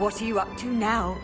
What are you up to now?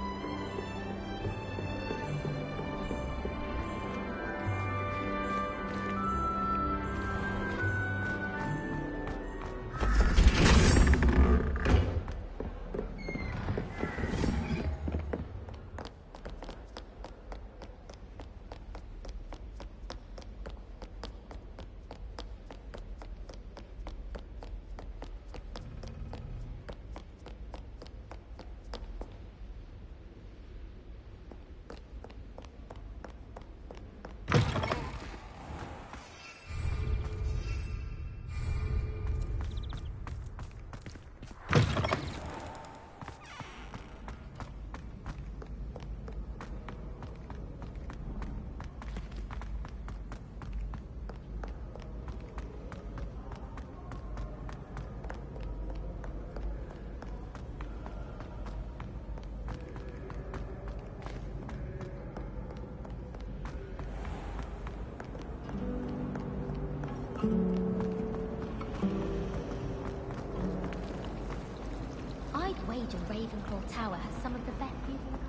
I'd wager Ravenclaw Tower has some of the best views in the castle.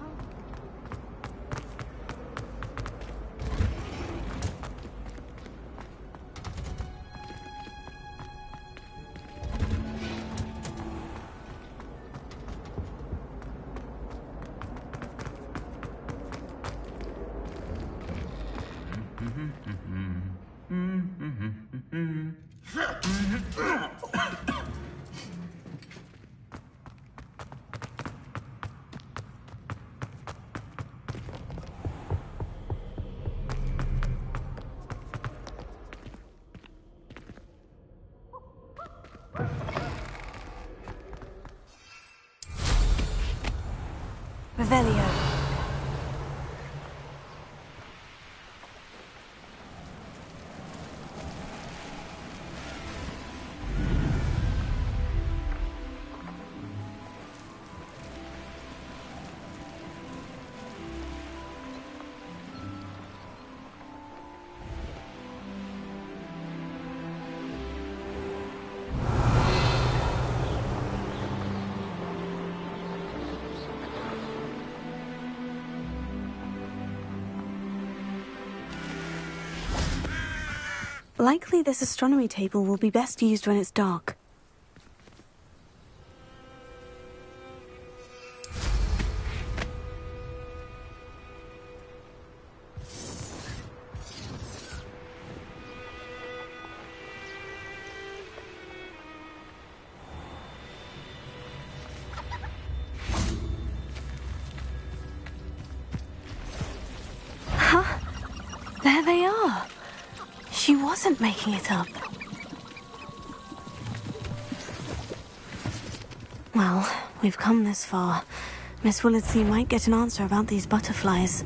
Revelio. Likely this astronomy table will be best used when it's dark. Huh? There they are. She wasn't making it up. Well, we've come this far. Miss Willardsey might get an answer about these butterflies.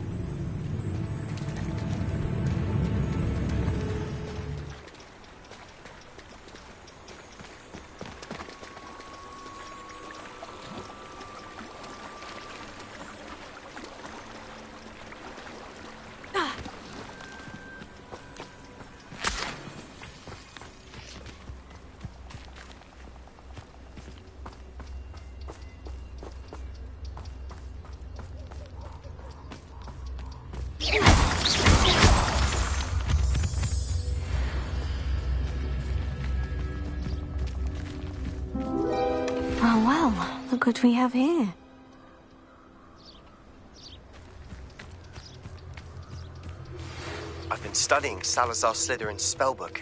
Oh well, look what we have here. I've been studying Salazar Slytherin's spellbook.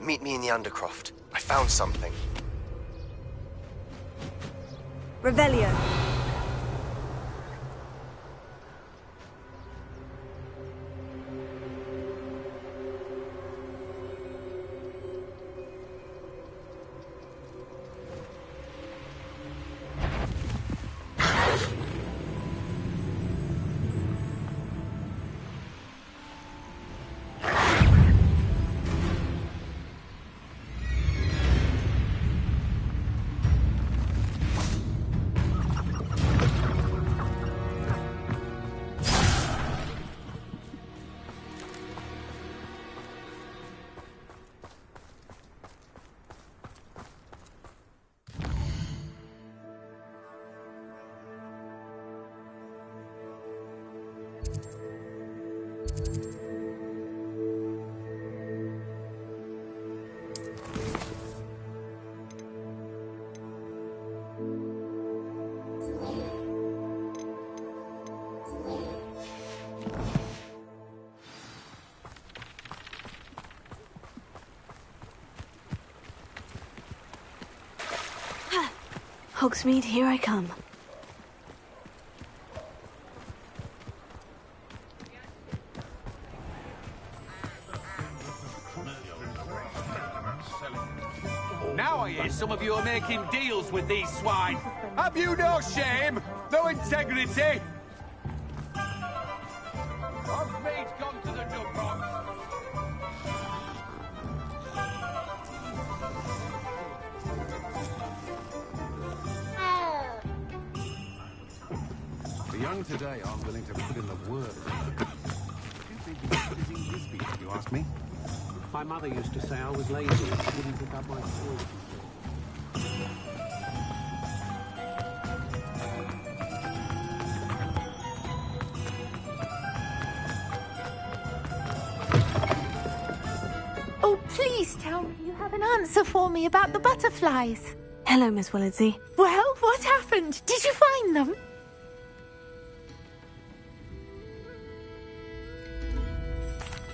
Meet me in the Undercroft. I found something. Revelio. Hogsmeade, here I come. Now I hear some of you are making deals with these swine. Have you no shame? No integrity? Hogsmeade's gone to the dug box. The young today aren't willing to put in the work. I think they'd be as good as English speak, if you ask me. My mother used to say I was lazy and she wouldn't pick up my tools. Oh, please tell me you have an answer for me about the butterflies. Hello, Miss Willardsey. Well, what happened? Did you find them?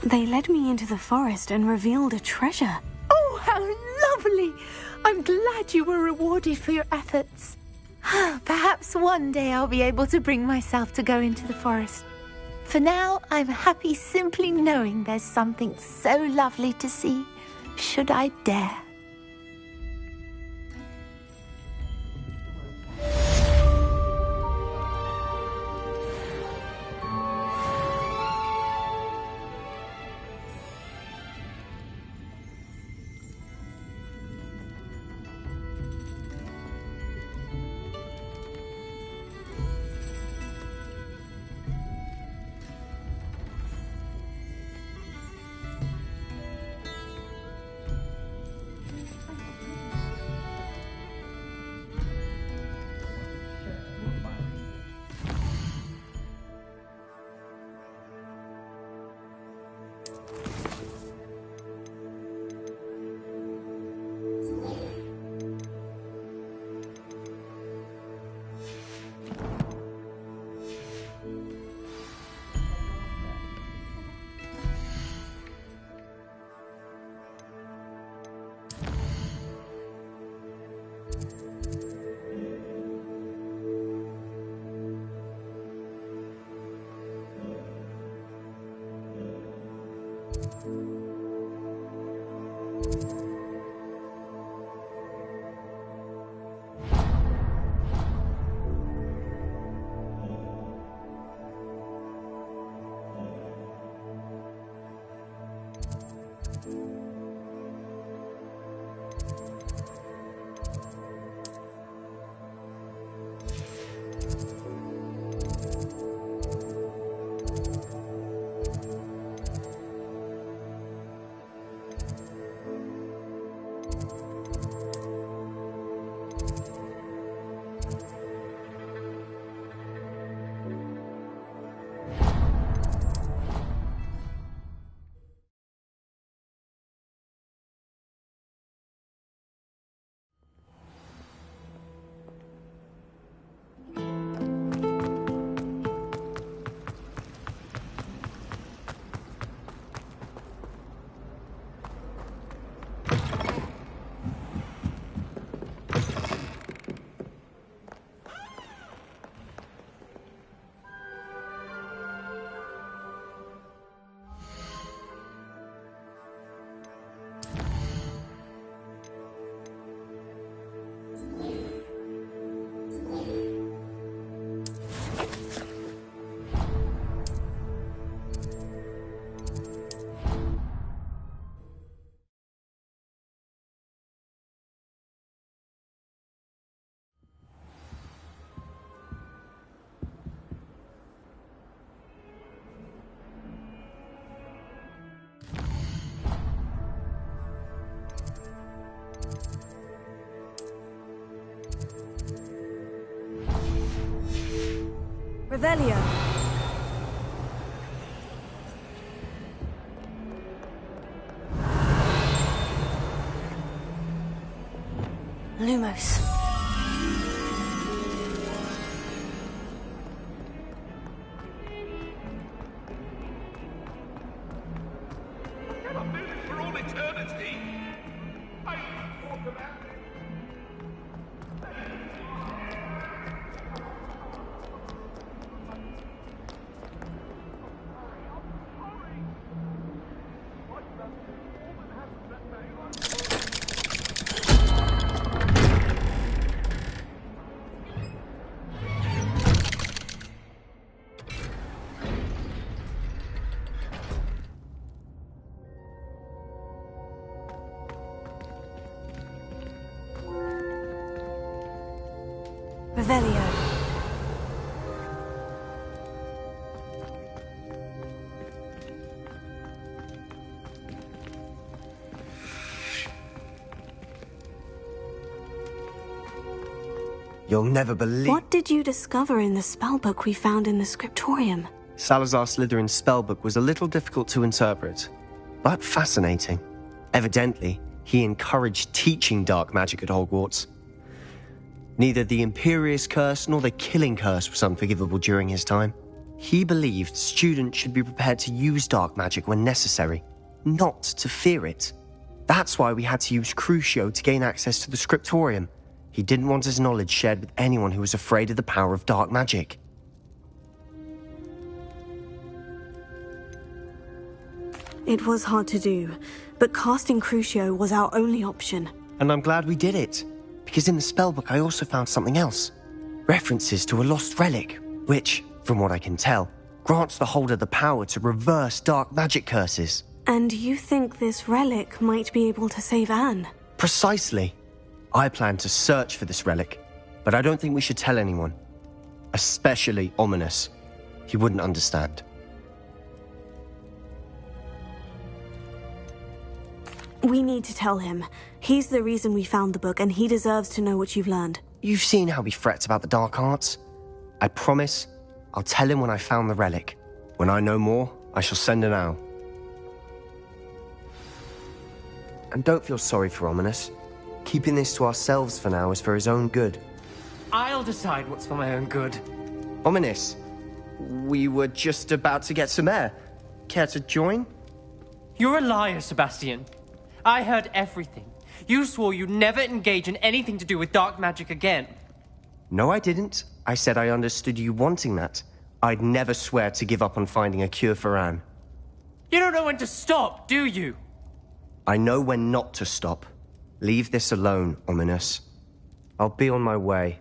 They led me into the forest and revealed a treasure. Oh, how lovely! I'm glad you were rewarded for your efforts. Perhaps one day I'll be able to bring myself to go into the forest. For now, I'm happy simply knowing there's something so lovely to see, should I dare. Revelio. Lumos. Can I do this for all eternity? I talk about it. Revelio. You'll never believe... What did you discover in the spellbook we found in the scriptorium? Salazar Slytherin's spellbook was a little difficult to interpret, but fascinating. Evidently, he encouraged teaching dark magic at Hogwarts. Neither the Imperious Curse nor the Killing Curse was unforgivable during his time. He believed students should be prepared to use dark magic when necessary, not to fear it. That's why we had to use Crucio to gain access to the scriptorium. He didn't want his knowledge shared with anyone who was afraid of the power of dark magic. It was hard to do, but casting Crucio was our only option. And I'm glad we did it, because in the spellbook I also found something else. References to a lost relic, which, from what I can tell, grants the holder the power to reverse dark magic curses. And you think this relic might be able to save Anne? Precisely. I plan to search for this relic, but I don't think we should tell anyone. Especially Ominous. He wouldn't understand. We need to tell him. He's the reason we found the book, and he deserves to know what you've learned. You've seen how he frets about the dark arts. I promise I'll tell him when I found the relic. When I know more, I shall send an owl. And don't feel sorry for Ominous. Keeping this to ourselves for now is for his own good. I'll decide what's for my own good. Ominous, we were just about to get some air. Care to join? You're a liar, Sebastian. I heard everything. You swore you'd never engage in anything to do with dark magic again. No, I didn't. I said I understood you wanting that. I'd never swear to give up on finding a cure for Anne. You don't know when to stop, do you? I know when not to stop. Leave this alone, Ominous. I'll be on my way.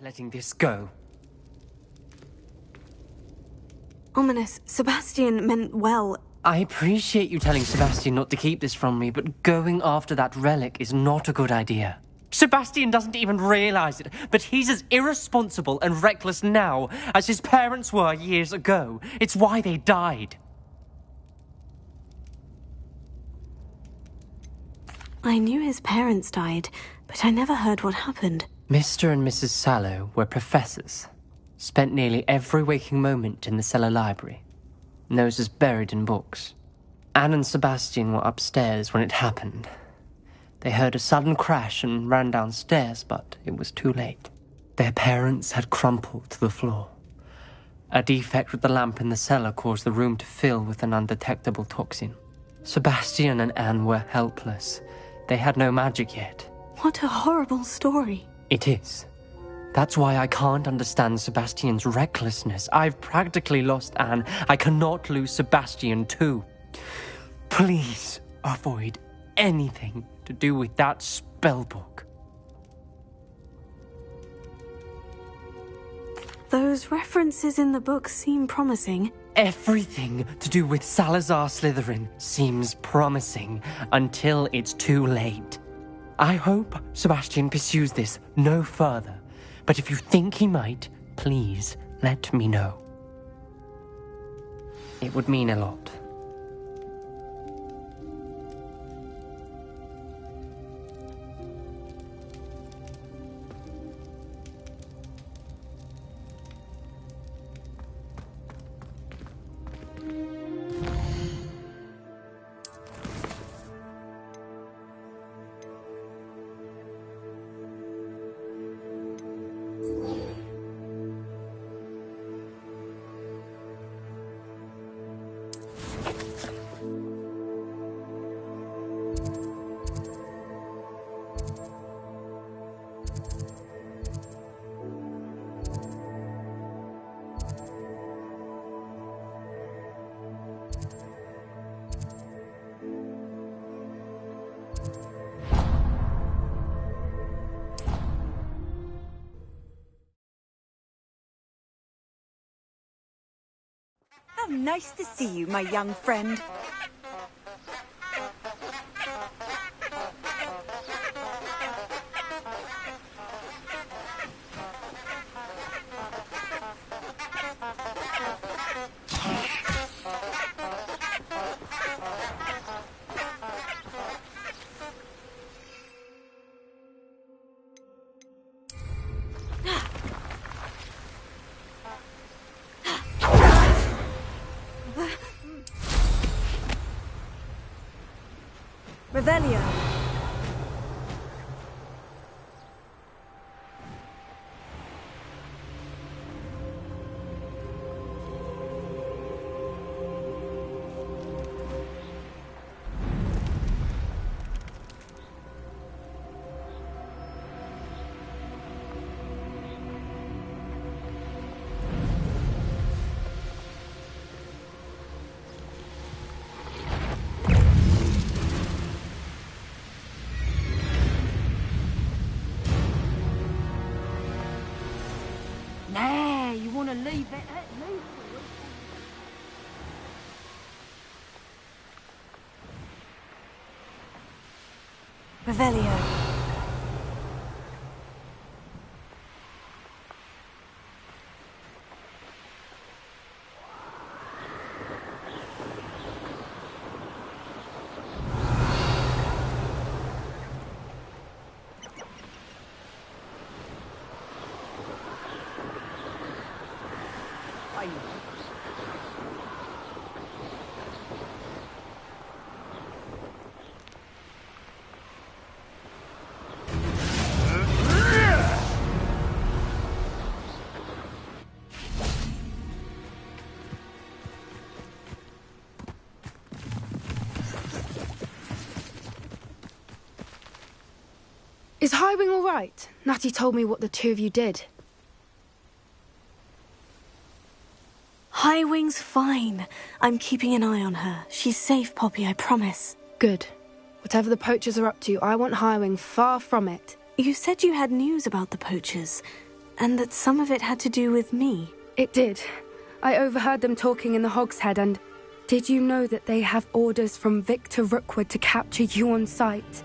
Letting this go. Ominous, Sebastian meant well. I appreciate you telling Sebastian not to keep this from me, but going after that relic is not a good idea. Sebastian doesn't even realize it, but he's as irresponsible and reckless now as his parents were years ago. It's why they died. I knew his parents died, but I never heard what happened. Mr. and Mrs. Sallow were professors. Spent nearly every waking moment in the cellar library. Noses buried in books. Anne and Sebastian were upstairs when it happened. They heard a sudden crash and ran downstairs, but it was too late. Their parents had crumpled to the floor. A defect with the lamp in the cellar caused the room to fill with an undetectable toxin. Sebastian and Anne were helpless. They had no magic yet. What a horrible story. It is. That's why I can't understand Sebastian's recklessness. I've practically lost Anne. I cannot lose Sebastian too. Please avoid anything to do with that spellbook. Those references in the book seem promising. Everything to do with Salazar Slytherin seems promising until it's too late. I hope Sebastian pursues this no further, but if you think he might, please let me know. It would mean a lot. How nice to see you, my young friend. Revelio. Nah, you want to leave it at me? Revelio. Is Highwing all right? Natty told me what the two of you did. Highwing's fine. I'm keeping an eye on her. She's safe, Poppy, I promise. Good. Whatever the poachers are up to, I want Highwing far from it. You said you had news about the poachers, and that some of it had to do with me. It did. I overheard them talking in the Hogshead, and did you know that they have orders from Victor Rookwood to capture you on sight?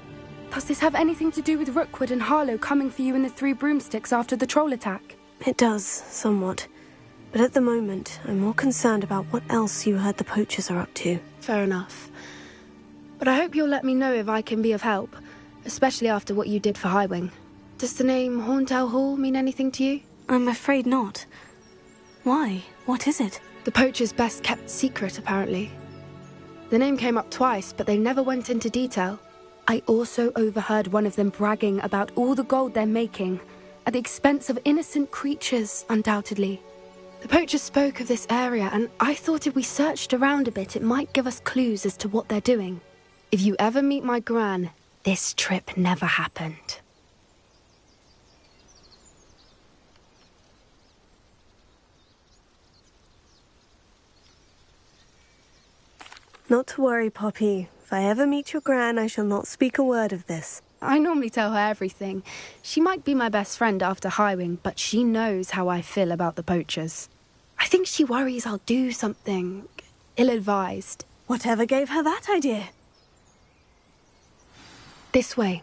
Does this have anything to do with Rookwood and Harlow coming for you in the Three Broomsticks after the troll attack? It does, somewhat. But at the moment, I'm more concerned about what else you heard the poachers are up to. Fair enough. But I hope you'll let me know if I can be of help, especially after what you did for Highwing. Does the name Horntail Hall mean anything to you? I'm afraid not. Why? What is it? The poachers' best kept secret, apparently. The name came up twice, but they never went into detail. I also overheard one of them bragging about all the gold they're making, at the expense of innocent creatures, undoubtedly. The poachers spoke of this area, and I thought if we searched around a bit, it might give us clues as to what they're doing. If you ever meet my gran, this trip never happened. Not to worry, Poppy. If I ever meet your gran, I shall not speak a word of this. I normally tell her everything. She might be my best friend after Highwing, but she knows how I feel about the poachers. I think she worries I'll do something ill-advised. Whatever gave her that idea? This way.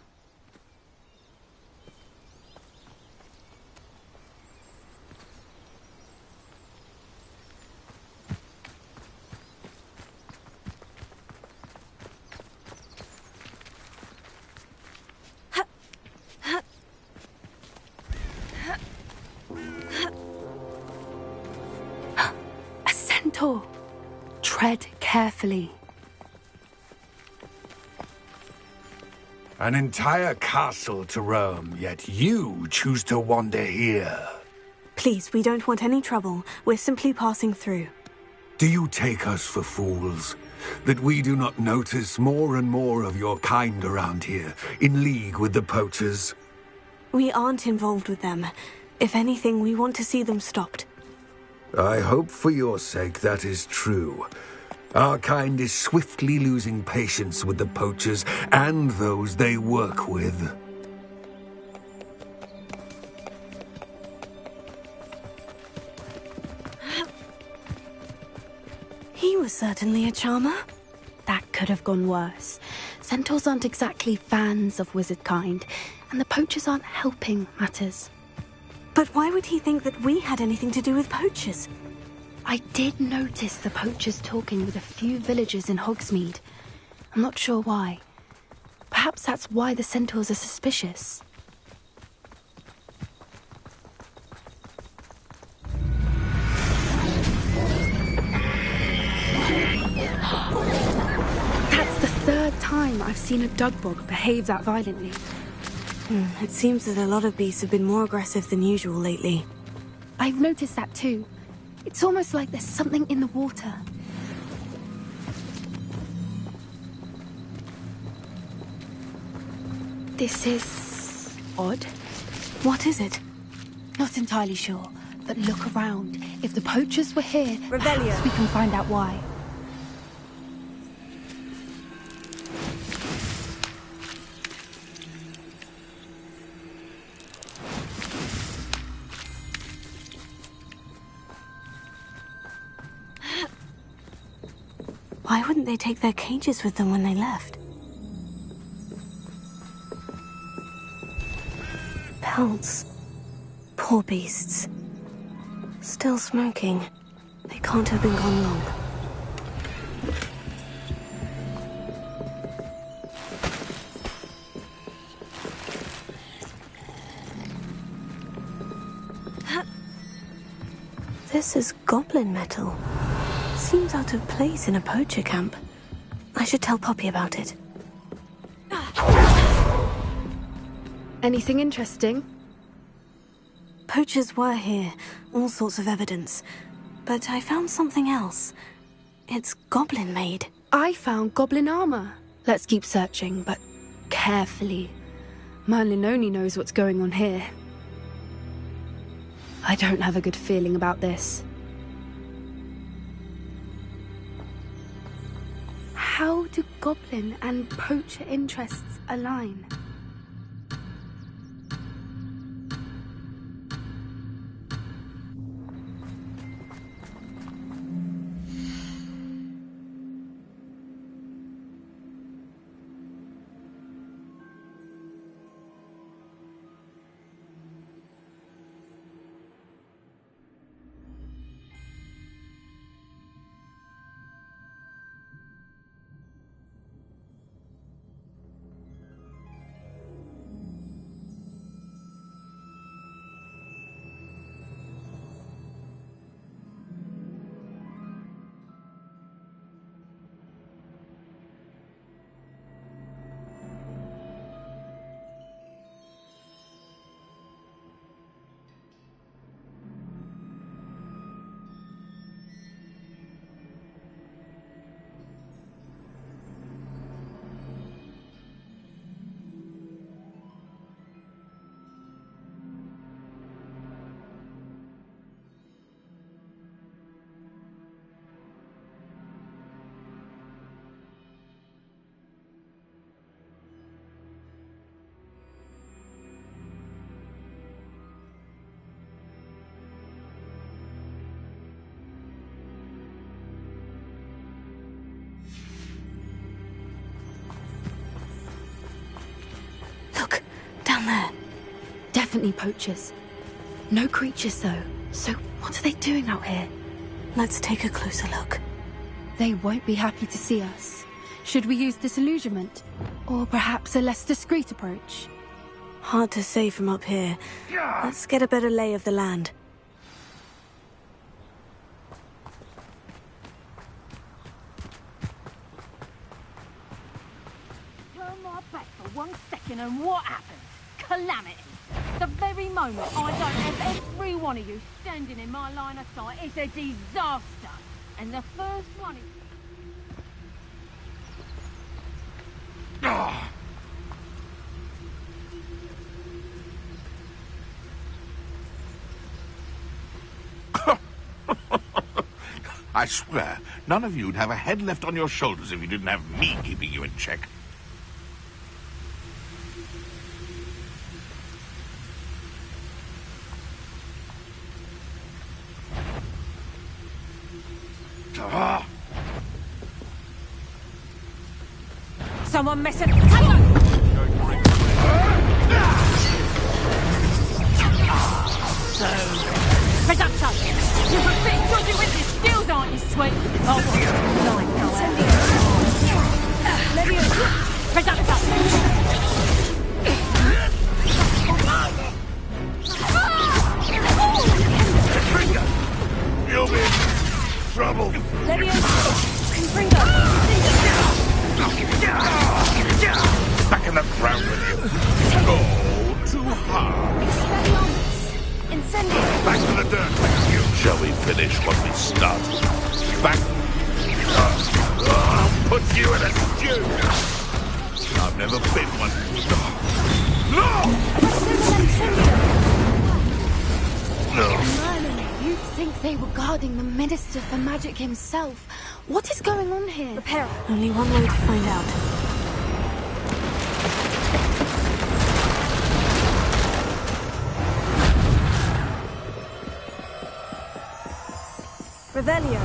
Tread carefully. An entire castle to roam, yet you choose to wander here. Please, we don't want any trouble. We're simply passing through. Do you take us for fools? that we do not notice more and more of your kind around here, in league with the poachers? We aren't involved with them. If anything, we want to see them stopped. I hope for your sake that is true. Our kind is swiftly losing patience with the poachers and those they work with. He was certainly a charmer. That could have gone worse. Centaurs aren't exactly fans of wizard kind, and the poachers aren't helping matters. But why would he think that we had anything to do with poachers? I did notice the poachers talking with a few villagers in Hogsmeade. I'm not sure why. Perhaps that's why the centaurs are suspicious. That's the third time I've seen a dugbog behave that violently. It seems that a lot of beasts have been more aggressive than usual lately. I've noticed that too. It's almost like there's something in the water. This is odd. What is it? Not entirely sure, but look around. If the poachers were here, Revelio. perhaps we can find out why. Why wouldn't they take their cages with them when they left? Pelts. Poor beasts. Still smoking. They can't have been gone long. This is goblin metal. Seems out of place in a poacher camp. I should tell Poppy about it. Anything interesting? Poachers were here, all sorts of evidence. But I found something else. It's goblin-made. I found goblin armor. Let's keep searching, but carefully. Merlin only knows what's going on here. I don't have a good feeling about this. How do goblin and poacher interests align? Down there. Definitely poachers. No creatures, though. So what are they doing out here? Let's take a closer look. They won't be happy to see us. Should we use disillusionment? Or perhaps a less discreet approach? Hard to say from up here. Let's get a better lay of the land. Turn my back for 1 second and what happens? Calamity. The very moment I don't have every one of you standing in my line of sight, it's a disaster. And the first one is... I swear, none of you'd have a head left on your shoulders if you didn't have me keeping you in check. Someone messing. Take Reduction! You're a bit dodgy with your skills, aren't you, sweet? Oh, You'll be in trouble. Back in the ground with you. Oh, too hard. Back to the dirt with you. Shall we finish what we started? Back. I'll put you in a stew. I've never been one. No! No. Merlin, you'd think they were guarding the Minister for Magic himself. What is going on here? Repair. Only one way to find out. Revelio.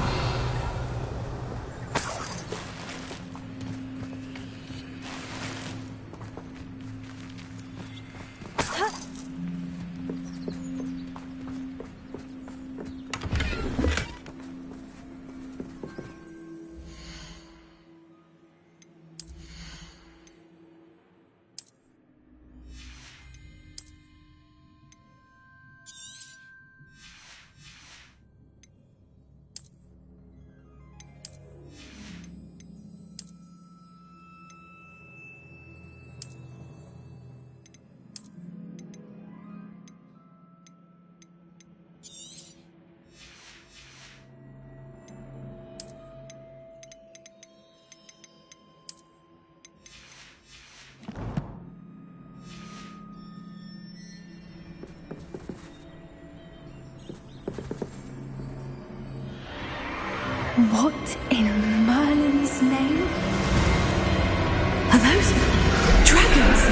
What in Merlin's name? Are those dragons?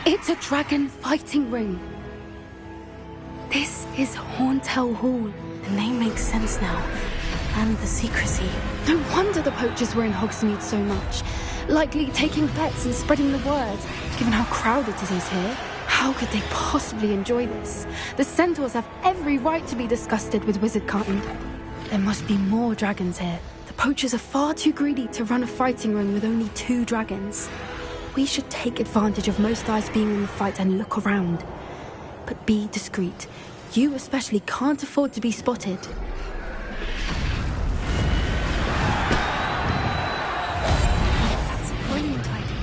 It's a dragon fighting ring. This is Horntail Hall. The name makes sense now. And the secrecy. No wonder the poachers were in Hogsmeade so much. Likely taking bets and spreading the word. Given how crowded it is here, how could they possibly enjoy this? The centaurs have every right to be disgusted with wizardkind. There must be more dragons here. The poachers are far too greedy to run a fighting ring with only 2 dragons. We should take advantage of most eyes being in the fight and look around. But be discreet. You especially can't afford to be spotted. That's a brilliant idea.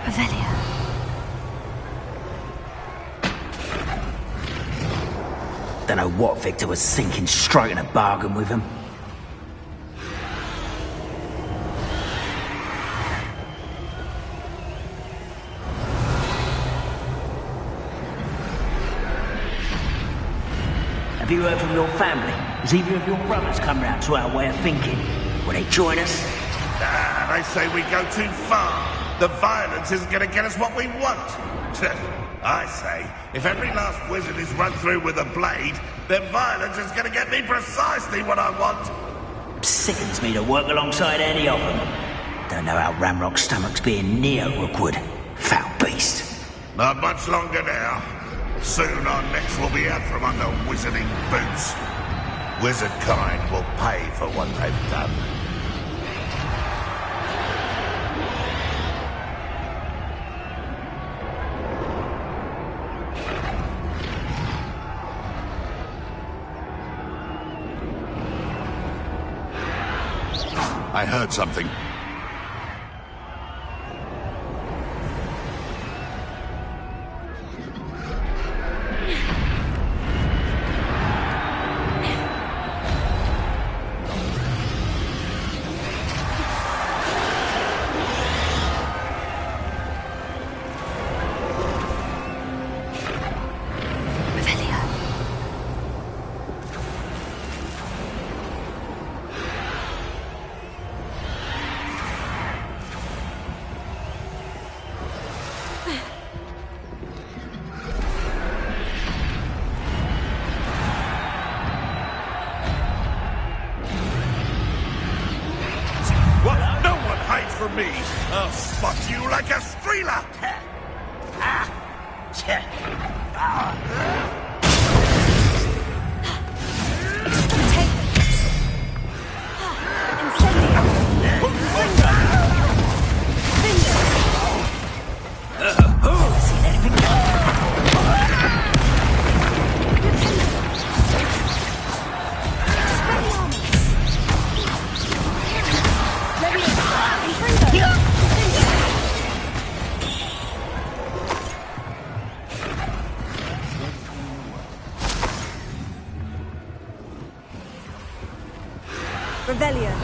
Revelio. Don't know what Victor was thinking, striking a bargain with him. Have you heard from your family? Has either of your brothers come round to our way of thinking? Will they join us? They say we go too far. The violence isn't going to get us what we want. I say, if every last wizard is run through with a blade, then violence is going to get me precisely what I want. Sickens me to work alongside any of them. Don't know how Ramrock's stomach's being near Rookwood. Foul beast. Not much longer now. Soon our necks will be out from under wizarding boots. Wizard kind will pay for what they've done. I heard something. Me. I'll spot you like a streeler! Revelio.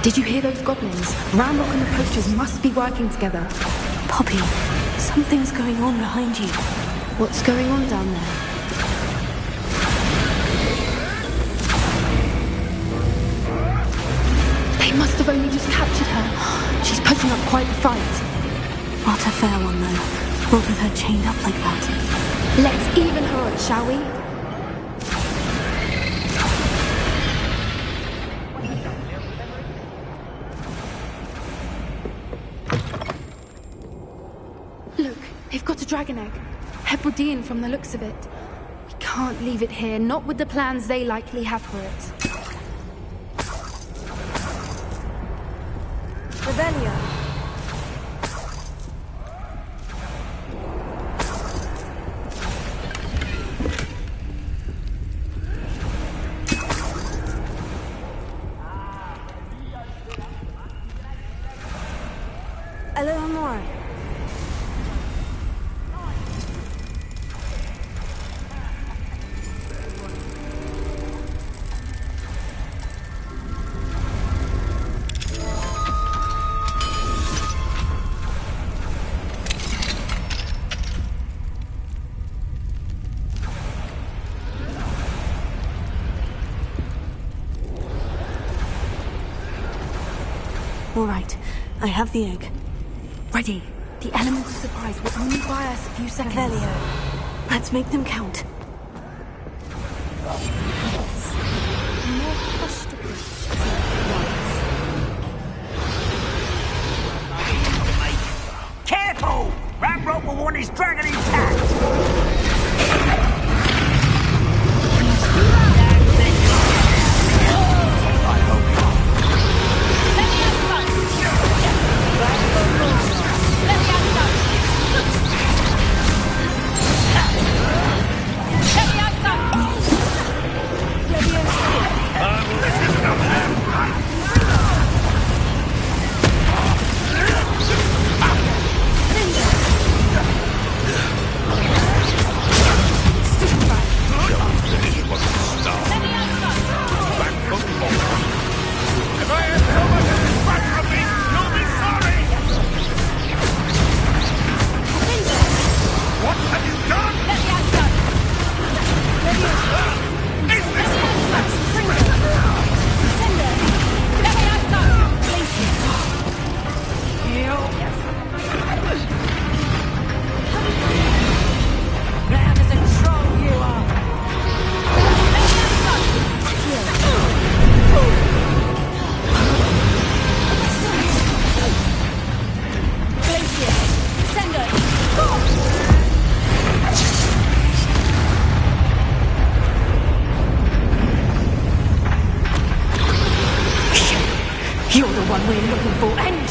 Did you hear those goblins? Ramrock and the poachers must be working together. Poppy, something's going on behind you. What's going on down there? They must have only just captured her. She's putting up quite the fight. Not a fair one, though. Not with her chained up like that. Let's even her odds, shall we? They've got a dragon egg. Hebridean from the looks of it. We can't leave it here, not with the plans they likely have for it. Revelio. A little more. All right, I have the egg. Ready. The element of surprise will only buy us a few seconds. Revelio. Let's make them count. Careful! Ramrock will want his dragon intact!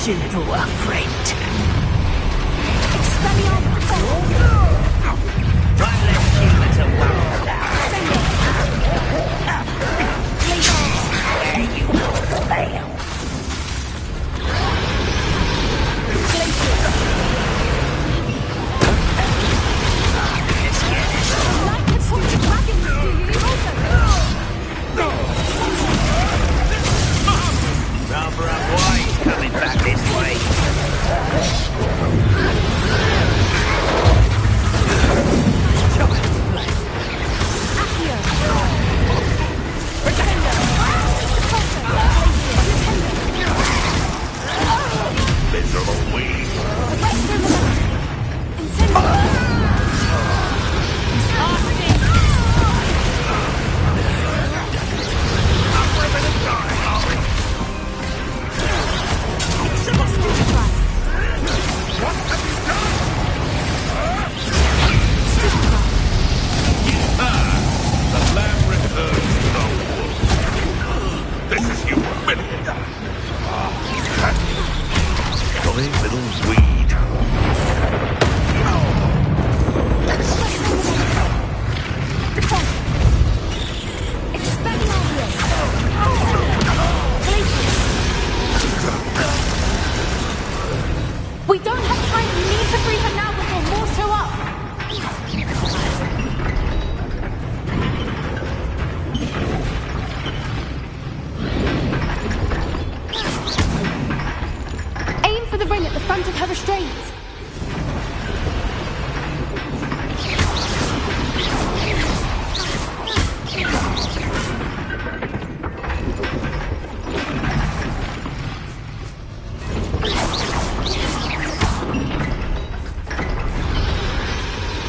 you brought a friend. One less human to worry about. Where you will fail. Rather unwise coming back this way. Miserable weed. The lamb returns to the wood. This is humiliating. Jolly little weed. We don't have time. We need to free her now before more show up. Aim for the ring at the front of her restraints.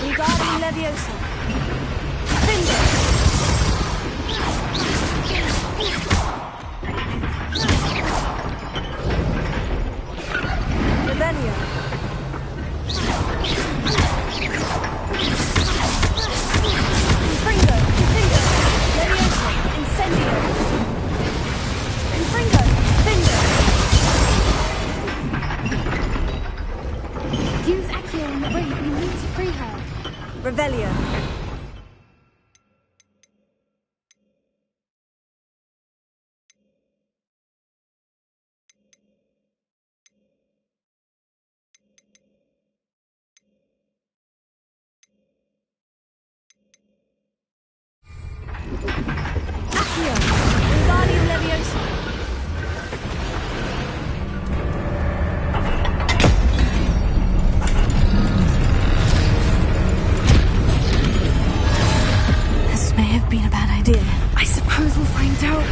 Regarding Leviosa. Revelio. Infringo. Leviosa. Incendio. Infringo. Use Accio on the ring. We need to free her. Revelio. Accio. Wingardium Leviosa. This may have been a bad idea. I suppose we'll find out.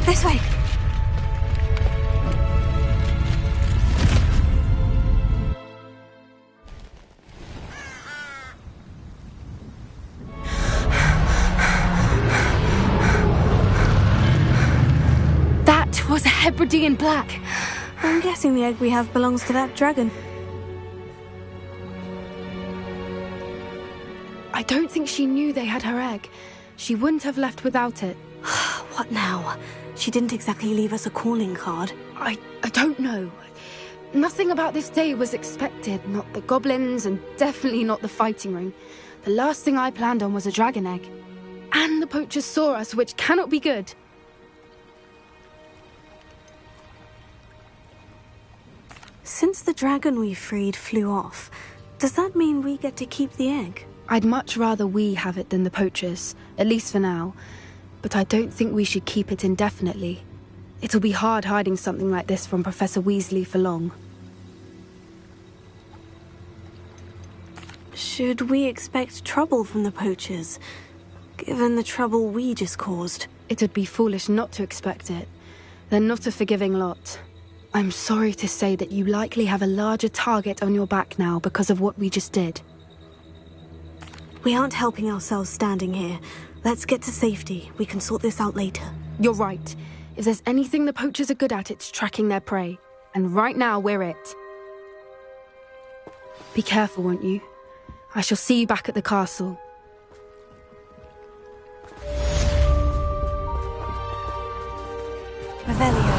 This way. That was a Hebridean black. I'm guessing the egg we have belongs to that dragon. I don't think she knew they had her egg. She wouldn't have left without it. What now? She didn't exactly leave us a calling card. I don't know. Nothing about this day was expected. Not the goblins, and definitely not the fighting ring. The last thing I planned on was a dragon egg. And the poachers saw us, which cannot be good. Since the dragon we freed flew off, does that mean we get to keep the egg? I'd much rather we have it than the poachers, at least for now. But I don't think we should keep it indefinitely. It'll be hard hiding something like this from Professor Weasley for long. Should we expect trouble from the poachers, given the trouble we just caused? It'd be foolish not to expect it. They're not a forgiving lot. I'm sorry to say that you likely have a larger target on your back now because of what we just did. We aren't helping ourselves standing here. Let's get to safety. We can sort this out later. You're right. If there's anything the poachers are good at, it's tracking their prey. And right now, we're it. Be careful, won't you? I shall see you back at the castle. Revelio.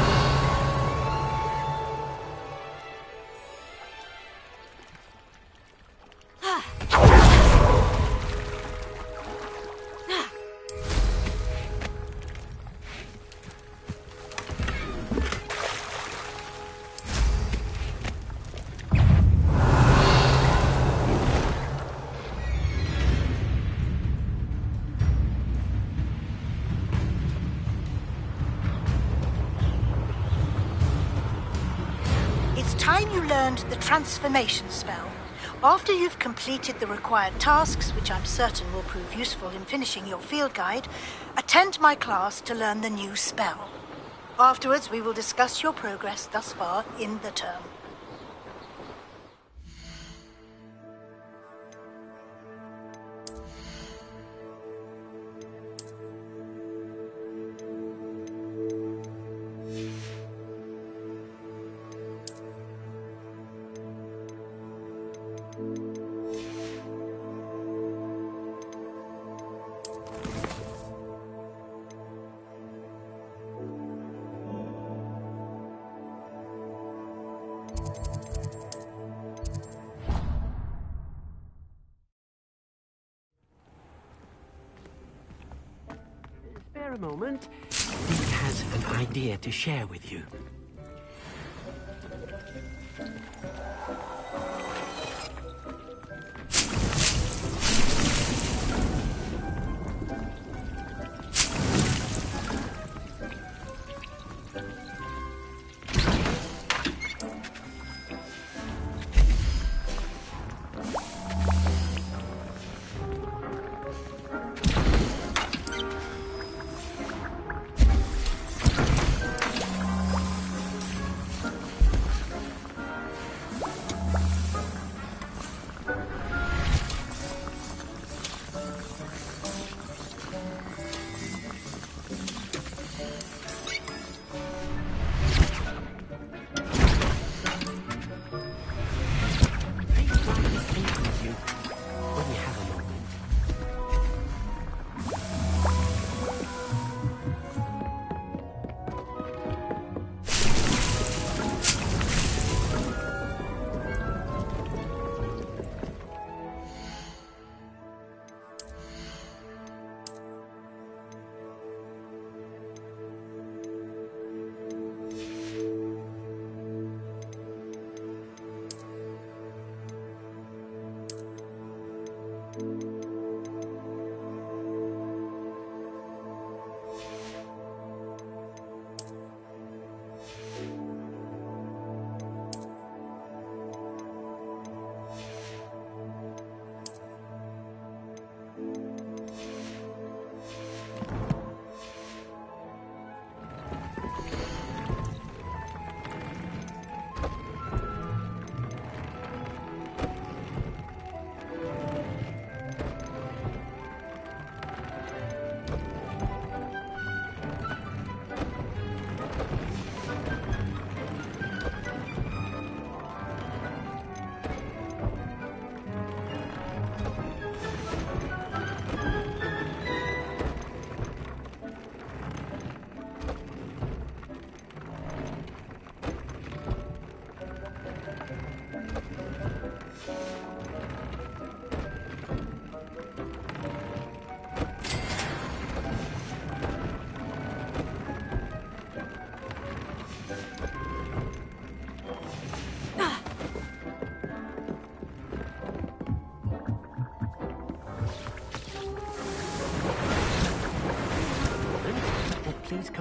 Time you learned the transformation spell. After you've completed the required tasks, which I'm certain will prove useful in finishing your field guide, attend my class to learn the new spell. Afterwards, we will discuss your progress thus far in the term. Spare a moment. He has an idea to share with you.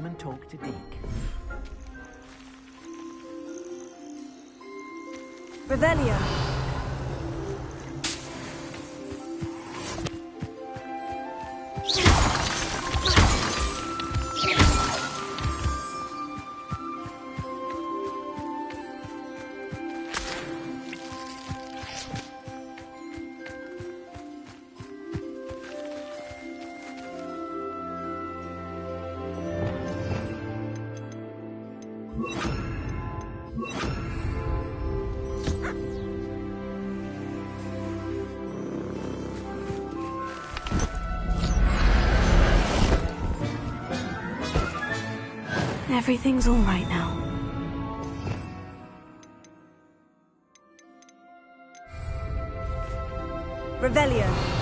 and talk to Dick. Revelio. Everything's all right now. Revelio.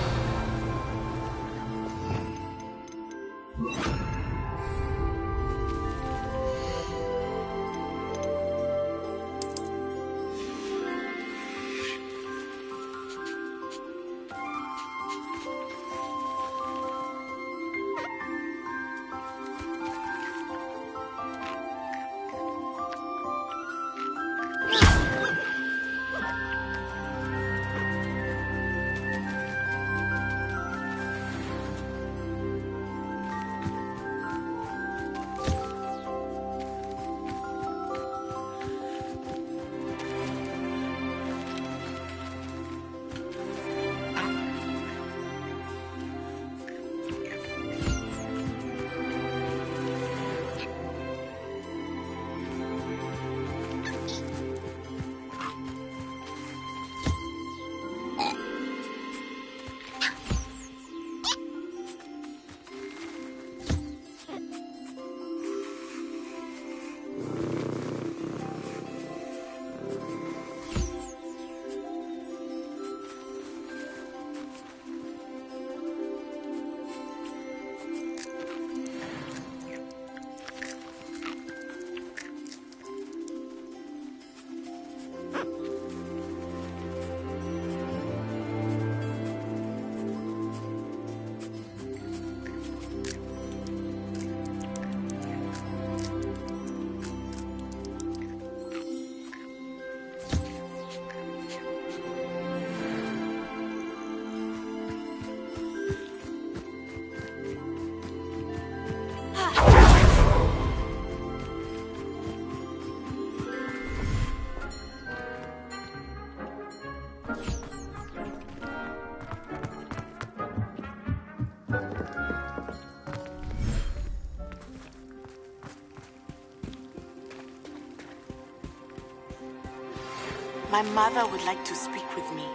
My mother would like to speak with me.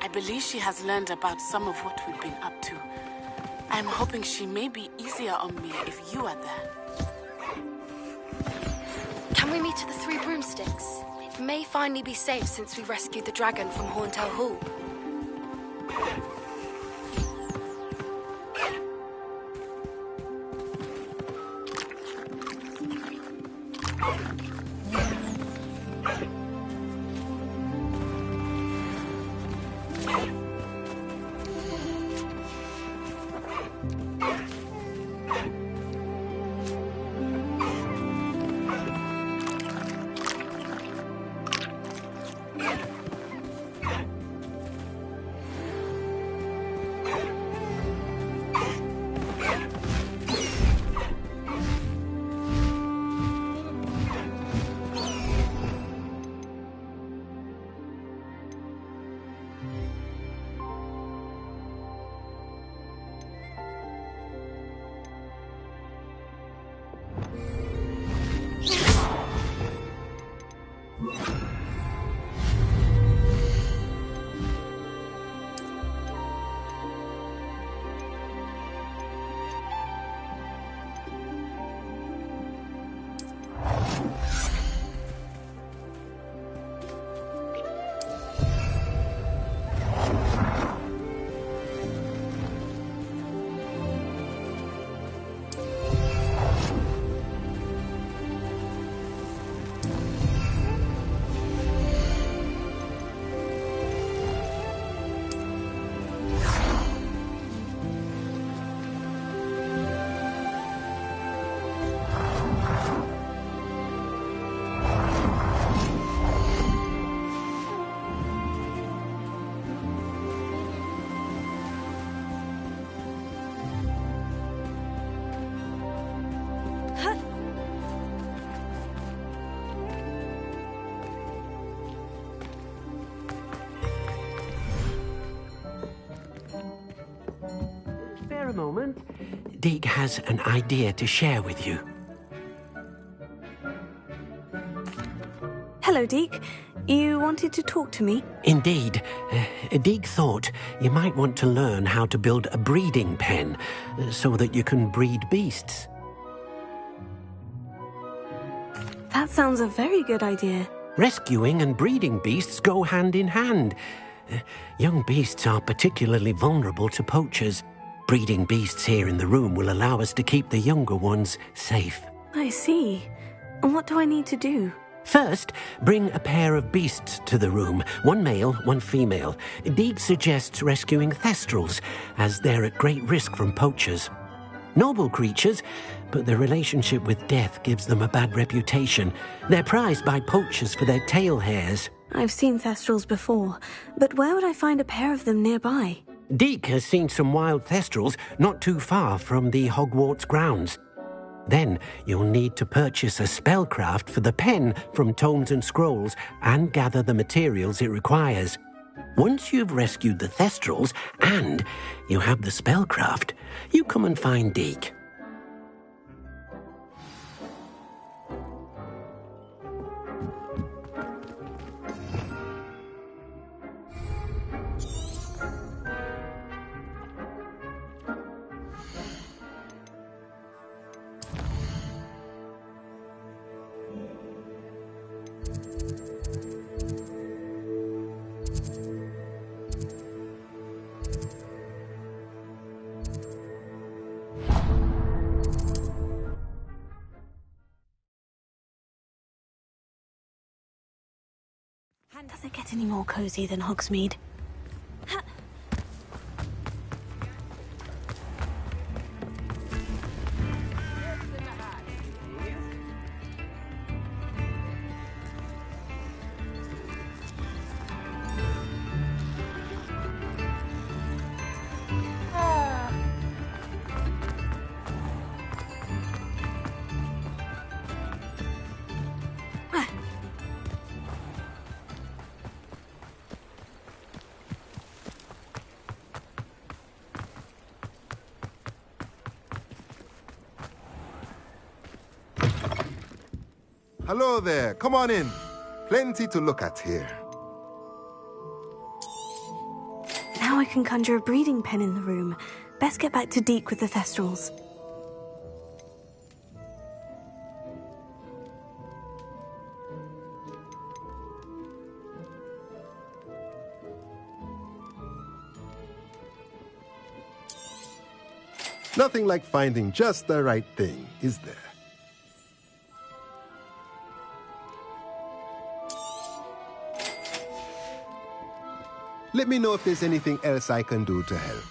I believe she has learned about some of what we've been up to. I'm hoping she may be easier on me if you are there. Can we meet at the Three Broomsticks? It may finally be safe since we rescued the dragon from Horntail Hall. a moment. Deke has an idea to share with you. Hello, Deke. You wanted to talk to me? Indeed. Deke thought you might want to learn how to build a breeding pen so that you can breed beasts. That sounds a very good idea. Rescuing and breeding beasts go hand in hand. Young beasts are particularly vulnerable to poachers. Breeding beasts here in the room will allow us to keep the younger ones safe. I see. And what do I need to do? First, bring a pair of beasts to the room, one male, one female. Deke suggests rescuing thestrals, as they're at great risk from poachers. Noble creatures, but their relationship with death gives them a bad reputation. They're prized by poachers for their tail hairs. I've seen thestrals before, but where would I find a pair of them nearby? Deke has seen some wild thestrals not too far from the HogWarts grounds. Then you'll need to purchase a spellcraft for the pen from Tomes and Scrolls and gather the materials it requires. Once you've rescued the thestrals and you have the spellcraft, you come and find Deke. Does it get any more cozy than Hogsmeade? Hello there. Come on in. Plenty to look at here. Now I can conjure a breeding pen in the room. Best get back to Deke with the thestrals. Nothing like finding just the right thing, is there? Let me know if there's anything else I can do to help.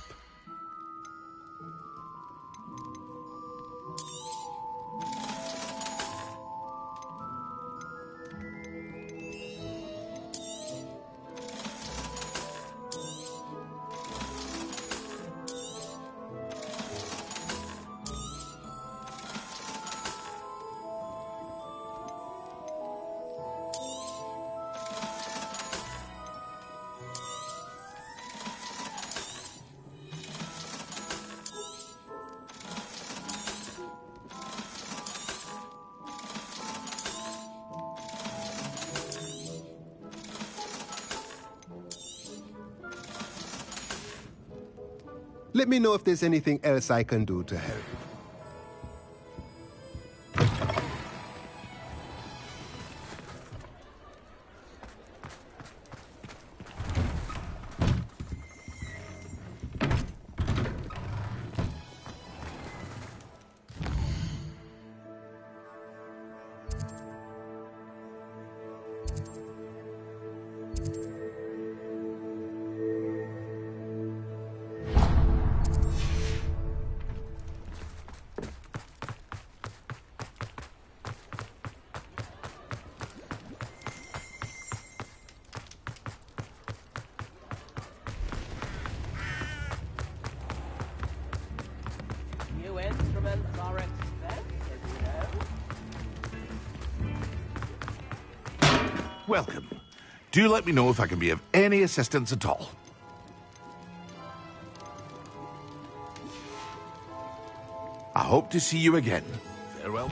Let me know if there's anything else I can do to help. Welcome. Do let me know if I can be of any assistance at all. I hope to see you again. Farewell.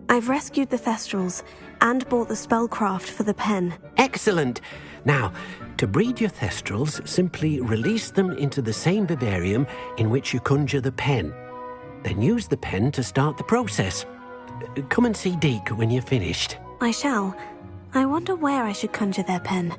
I've rescued the Thestrals and bought the spellcraft for the pen. Excellent. Now, to breed your Thestrals, simply release them into the same vivarium in which you conjure the pen. Then use the pen to start the process. Come and see Deke when you're finished. I shall. I wonder where I should conjure their pen.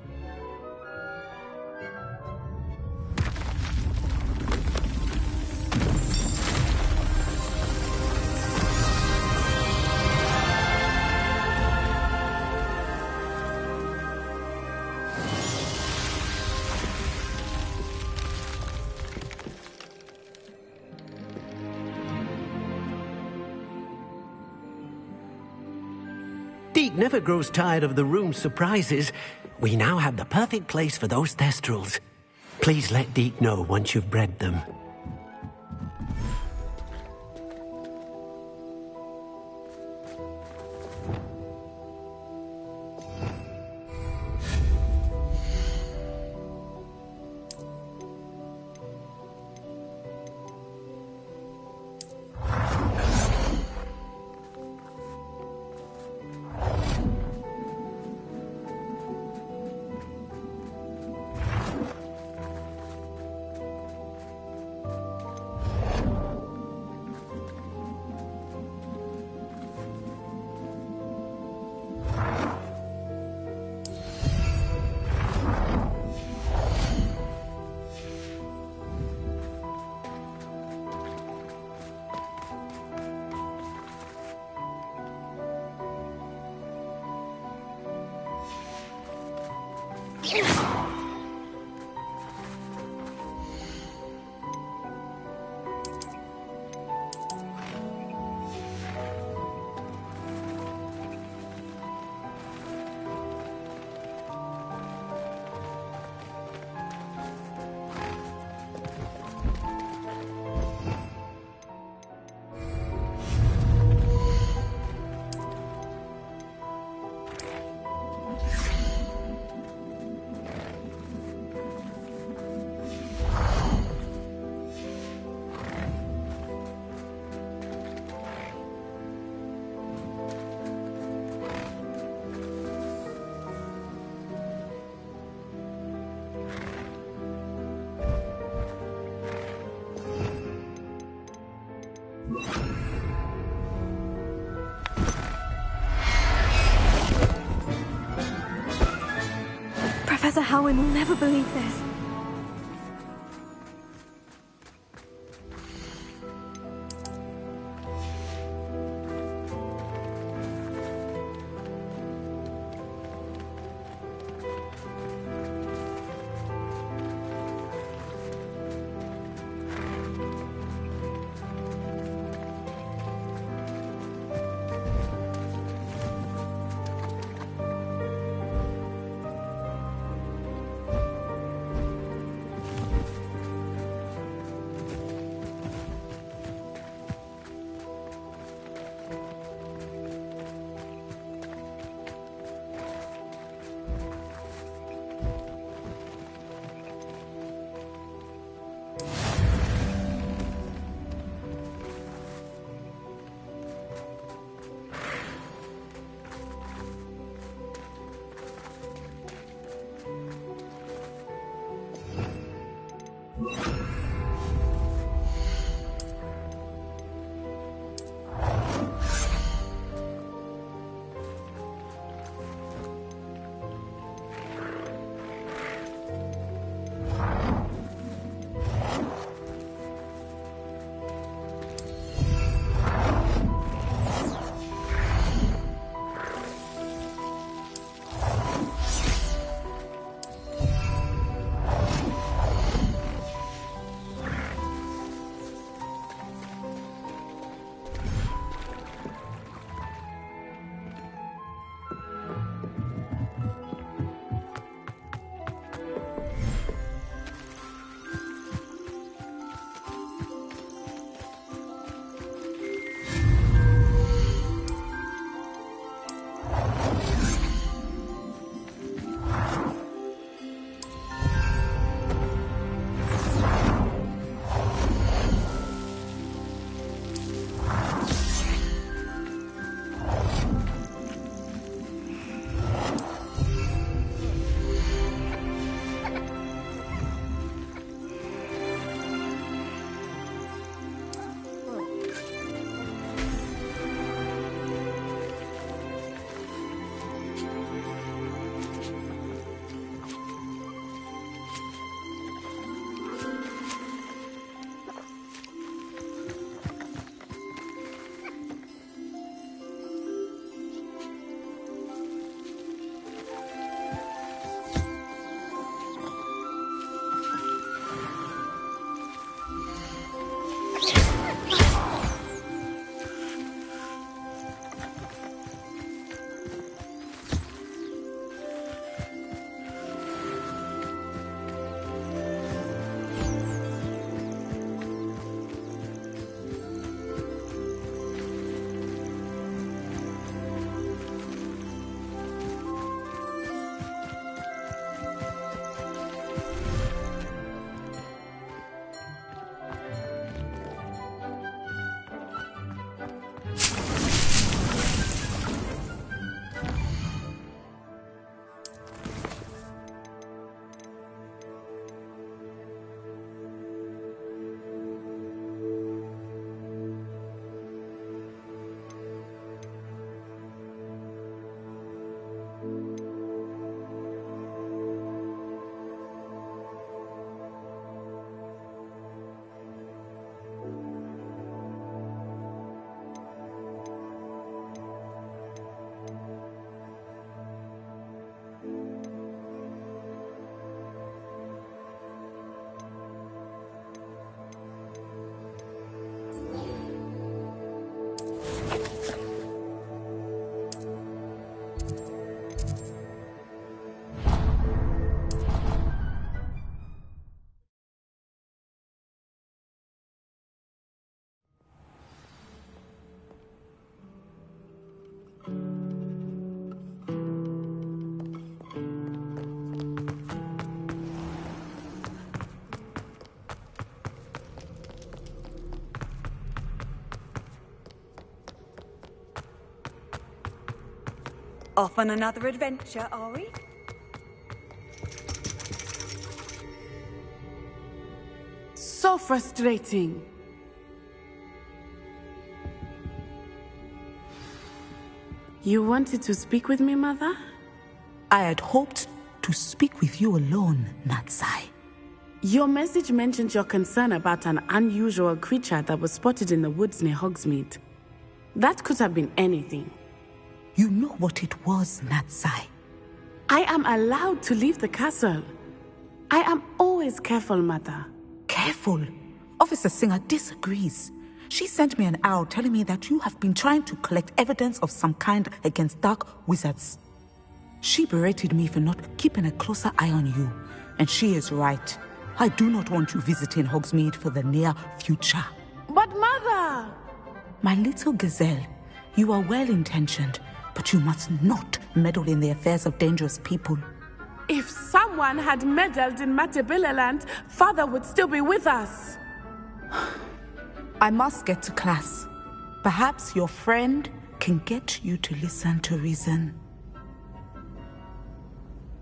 Deke never grows tired of the room's surprises. We now have the perfect place for those Thestrals. Please let Deke know once you've bred them. Professor Howin will never believe this. Off on another adventure, are we? So frustrating. You wanted to speak with me, Mother? I had hoped to speak with you alone, Natsai. Your message mentioned your concern about an unusual creature that was spotted in the woods near Hogsmeade. That could have been anything. You know what it was, Natsai. I am allowed to leave the castle. I am always careful, Mother. Careful? Officer Singer disagrees. She sent me an arrow telling me that you have been trying to collect evidence of some kind against dark wizards. She berated me for not keeping a closer eye on you, and she is right. I do not want you visiting Hogsmeade for the near future. But Mother! My little gazelle, you are well-intentioned, but you must not meddle in the affairs of dangerous people. If someone had meddled in Matabeleland, Father would still be with us. I must get to class. Perhaps your friend can get you to listen to reason.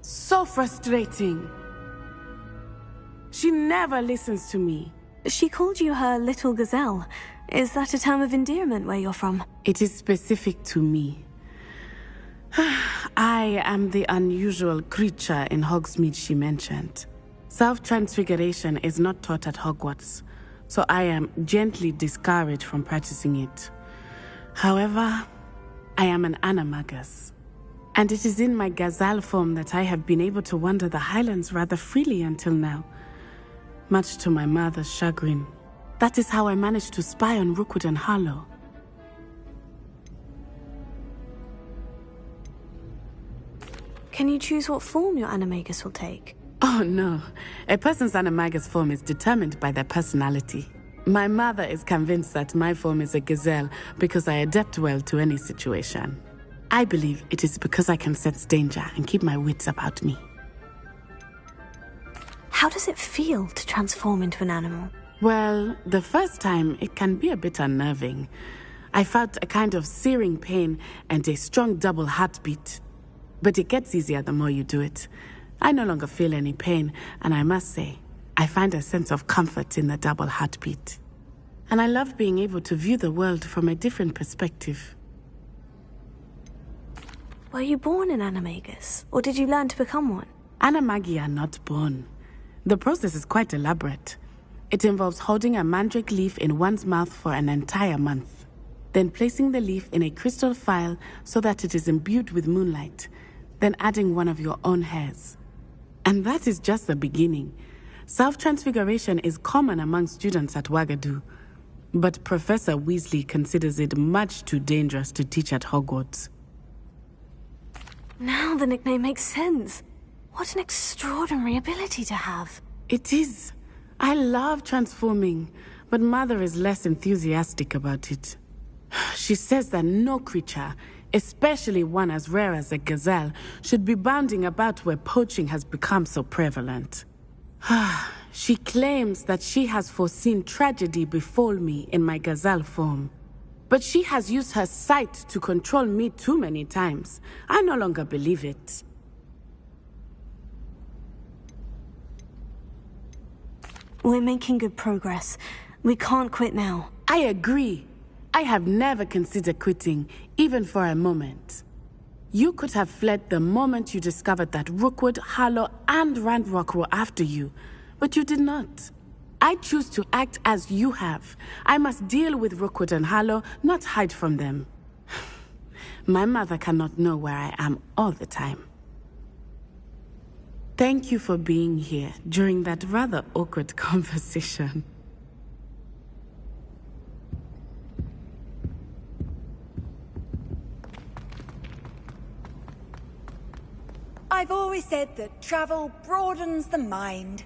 So frustrating. She never listens to me. She called you her little gazelle. Is that a term of endearment where you're from? It is specific to me. I am the unusual creature in Hogsmeade she mentioned. Self-transfiguration is not taught at Hogwarts, so I am gently discouraged from practicing it. However, I am an animagus, and it is in my gazelle form that I have been able to wander the Highlands rather freely until now, much to my mother's chagrin. That is how I managed to spy on Rookwood and Harlow. Can you choose what form your animagus will take? Oh no, a person's animagus form is determined by their personality. My mother is convinced that my form is a gazelle because I adapt well to any situation. I believe it is because I can sense danger and keep my wits about me. How does it feel to transform into an animal? Well, the first time it can be a bit unnerving. I felt a kind of searing pain and a strong double heartbeat. But it gets easier the more you do it. I no longer feel any pain, and I must say, I find a sense of comfort in the double heartbeat. And I love being able to view the world from a different perspective. Were you born an animagus, or did you learn to become one? Animagi are not born. The process is quite elaborate. It involves holding a mandrake leaf in one's mouth for an entire month, then placing the leaf in a crystal phial so that it is imbued with moonlight, then adding one of your own hairs. And that is just the beginning. Self-transfiguration is common among students at Wagadu, but Professor Weasley considers it much too dangerous to teach at Hogwarts. Now the nickname makes sense. What an extraordinary ability to have. It is. I love transforming, but Mother is less enthusiastic about it. She says that no creature, especially one as rare as a gazelle, should be bounding about where poaching has become so prevalent. She claims that she has foreseen tragedy befall me in my gazelle form. But she has used her sight to control me too many times. I no longer believe it. We're making good progress. We can't quit now. I agree. I have never considered quitting, even for a moment. You could have fled the moment you discovered that Rookwood, Harlow, and Ranrock were after you, but you did not. I choose to act as you have. I must deal with Rookwood and Harlow, not hide from them. My mother cannot know where I am all the time. Thank you for being here during that rather awkward conversation. I've always said that travel broadens the mind.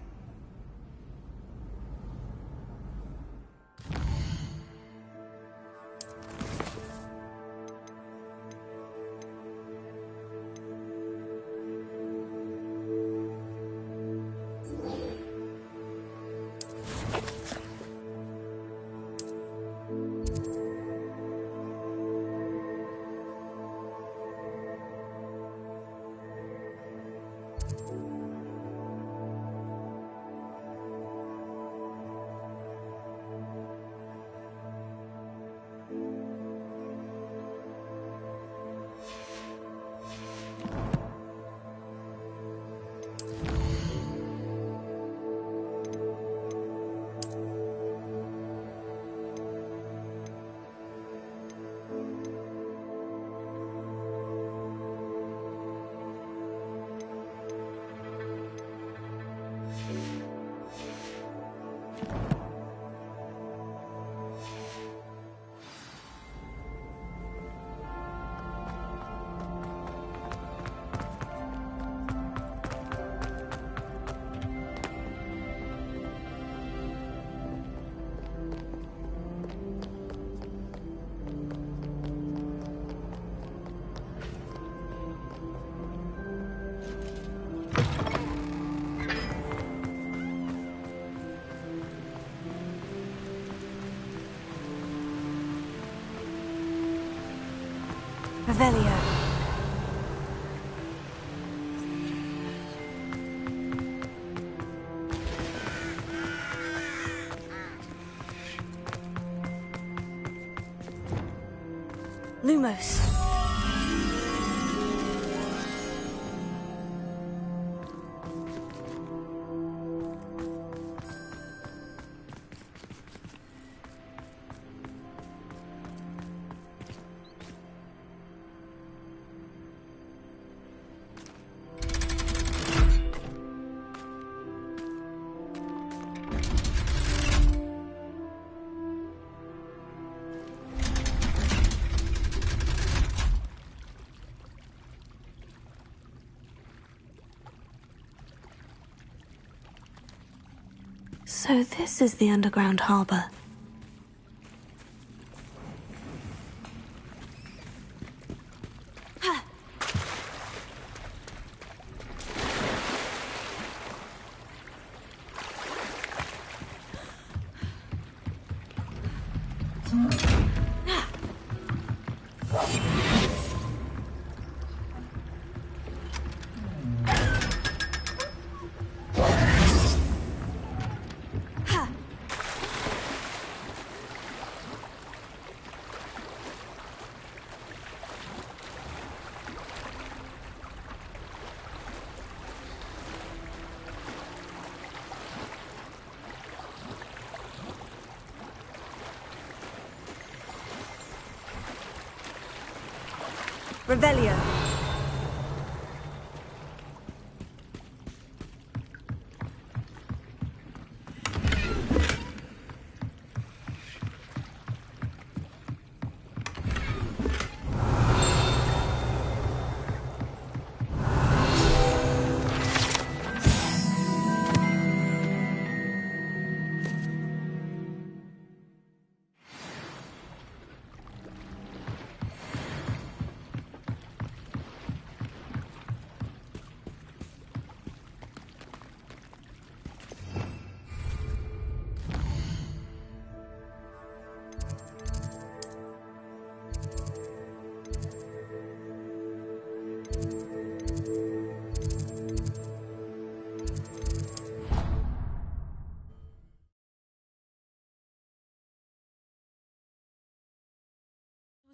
Revelio. Lumos. So this is the underground harbor. Revelio.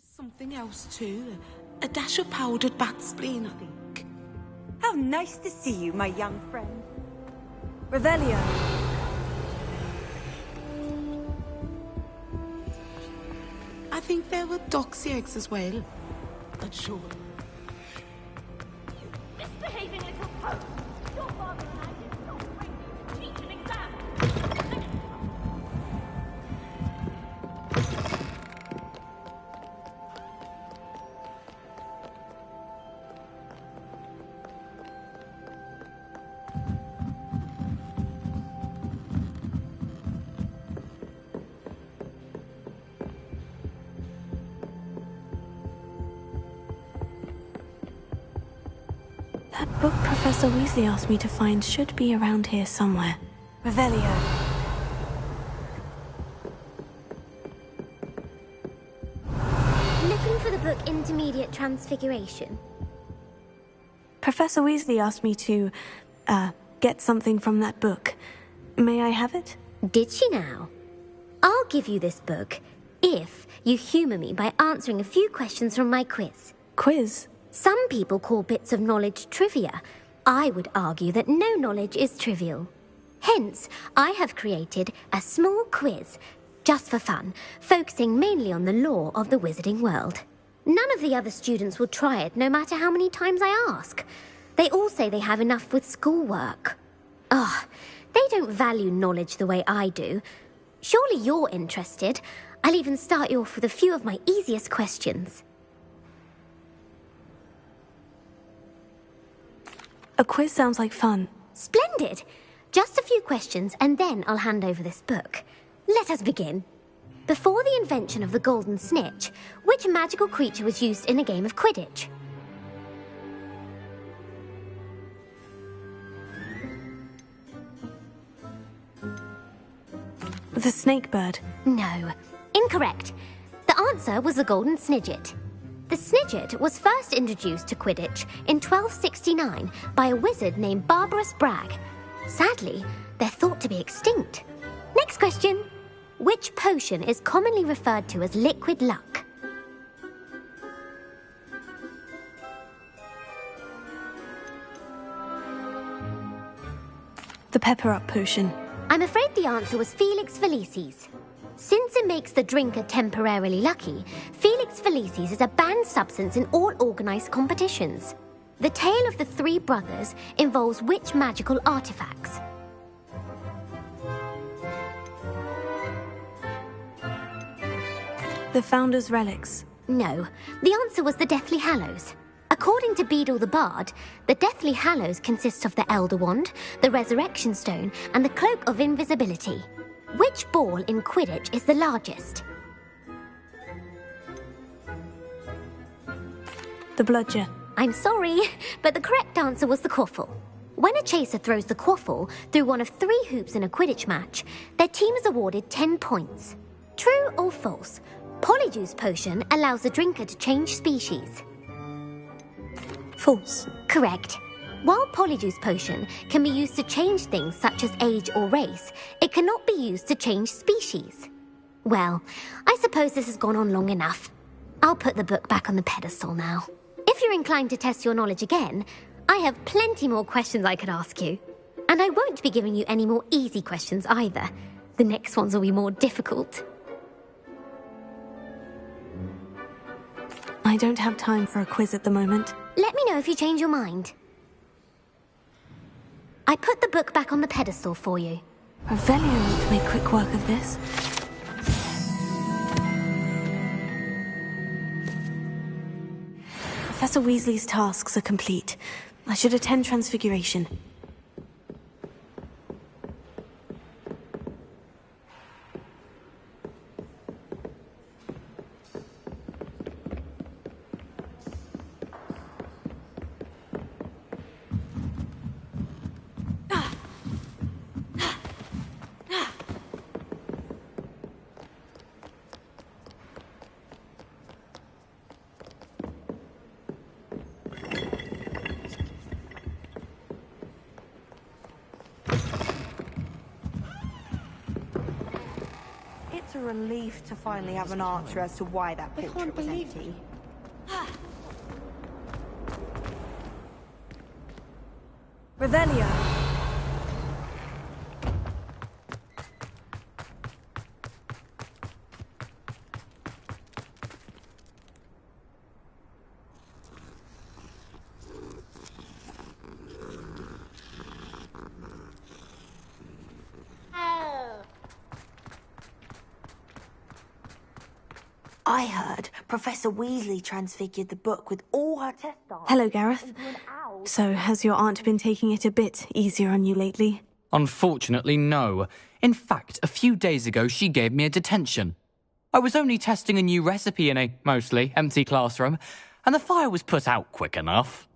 Something else too. A dash of powdered bat spleen, I think. How nice to see you, my young friend. Revelio. I think there were doxy eggs as well. Not sure. Misbehaving little post! Your father and I did not bring you to teach an exam! That book Professor Weasley asked me to find should be around here somewhere. Revelio. Looking for the book Intermediate Transfiguration? Professor Weasley asked me to, get something from that book. May I have it? Did she now? I'll give you this book if you humour me by answering a few questions from my quiz. Quiz? Some people call bits of knowledge trivia. I would argue that no knowledge is trivial. Hence, I have created a small quiz, just for fun, focusing mainly on the lore of the wizarding world. None of the other students will try it, no matter how many times I ask. They all say they have enough with schoolwork. They don't value knowledge the way I do. Surely you're interested. I'll even start you off with a few of my easiest questions. A quiz sounds like fun. Splendid! Just a few questions, and then I'll hand over this book. Let us begin. Before the invention of the golden snitch, which magical creature was used in a game of Quidditch? The snake bird. No. Incorrect. The answer was the golden snidget. The snidget was first introduced to Quidditch in 1269 by a wizard named Barbarous Bragg. Sadly, they're thought to be extinct. Next question. Which potion is commonly referred to as liquid luck? The pepper-up potion. I'm afraid the answer was Felix Felicis. Since it makes the drinker temporarily lucky, Felix Felicis is a banned substance in all organised competitions. The tale of the three brothers involves which magical artifacts? The Founder's Relics. No, the answer was the Deathly Hallows. According to Beadle the Bard, the Deathly Hallows consists of the Elder Wand, the Resurrection Stone, and the Cloak of Invisibility. Which ball in Quidditch is the largest? The Bludger. I'm sorry, but the correct answer was the Quaffle. When a chaser throws the Quaffle through one of 3 hoops in a Quidditch match, their team is awarded 10 points. True or false? Polyjuice Potion allows the drinker to change species. False. Correct. While Polyjuice Potion can be used to change things such as age or race, it cannot be used to change species. Well, I suppose this has gone on long enough. I'll put the book back on the pedestal now. If you're inclined to test your knowledge again, I have plenty more questions I could ask you. And I won't be giving you any more easy questions either. The next ones will be more difficult. I don't have time for a quiz at the moment. Let me know if you change your mind. I put the book back on the pedestal for you. Revelio need to make quick work of this. Professor Weasley's tasks are complete. I should attend Transfiguration. It's a relief to finally have an answer as to why that portrait was empty. Revelio. I heard Professor Weasley transfigured the book with all her test stars. Hello, Gareth. So, has your aunt been taking it a bit easier on you lately? Unfortunately, no. In fact, a few days ago, she gave me a detention. I was only testing a new recipe in a mostly empty classroom, and the fire was put out quick enough.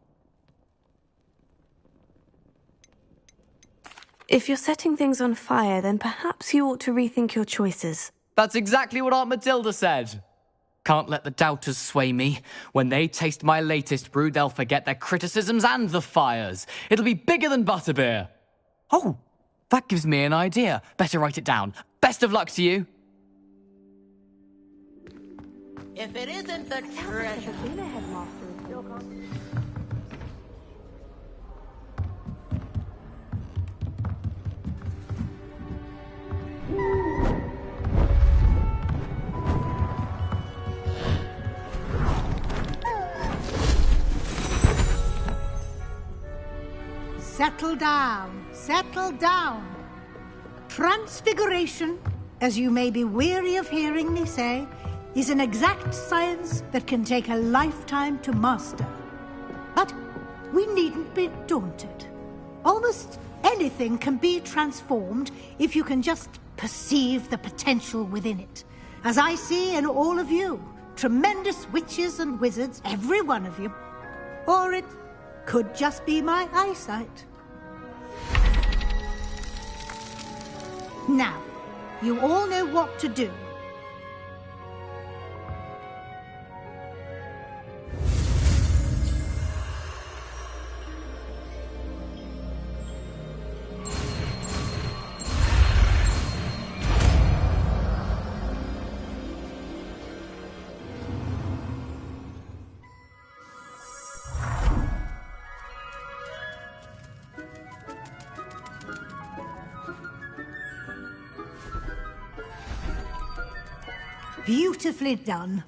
If you're setting things on fire, then perhaps you ought to rethink your choices. That's exactly what Aunt Matilda said. Can't let the doubters sway me. When they taste my latest brew, they'll forget their criticisms and the fires. It'll be bigger than butterbeer. Oh, that gives me an idea. Better write it down. Best of luck to you. If it isn't the treasure. Settle down, settle down. Transfiguration, as you may be weary of hearing me say, is an exact science that can take a lifetime to master. But we needn't be daunted. Almost anything can be transformed if you can just perceive the potential within it. As I see in all of you, tremendous witches and wizards, every one of you. Or it could just be my eyesight. Now, you all know what to do. Beautifully done.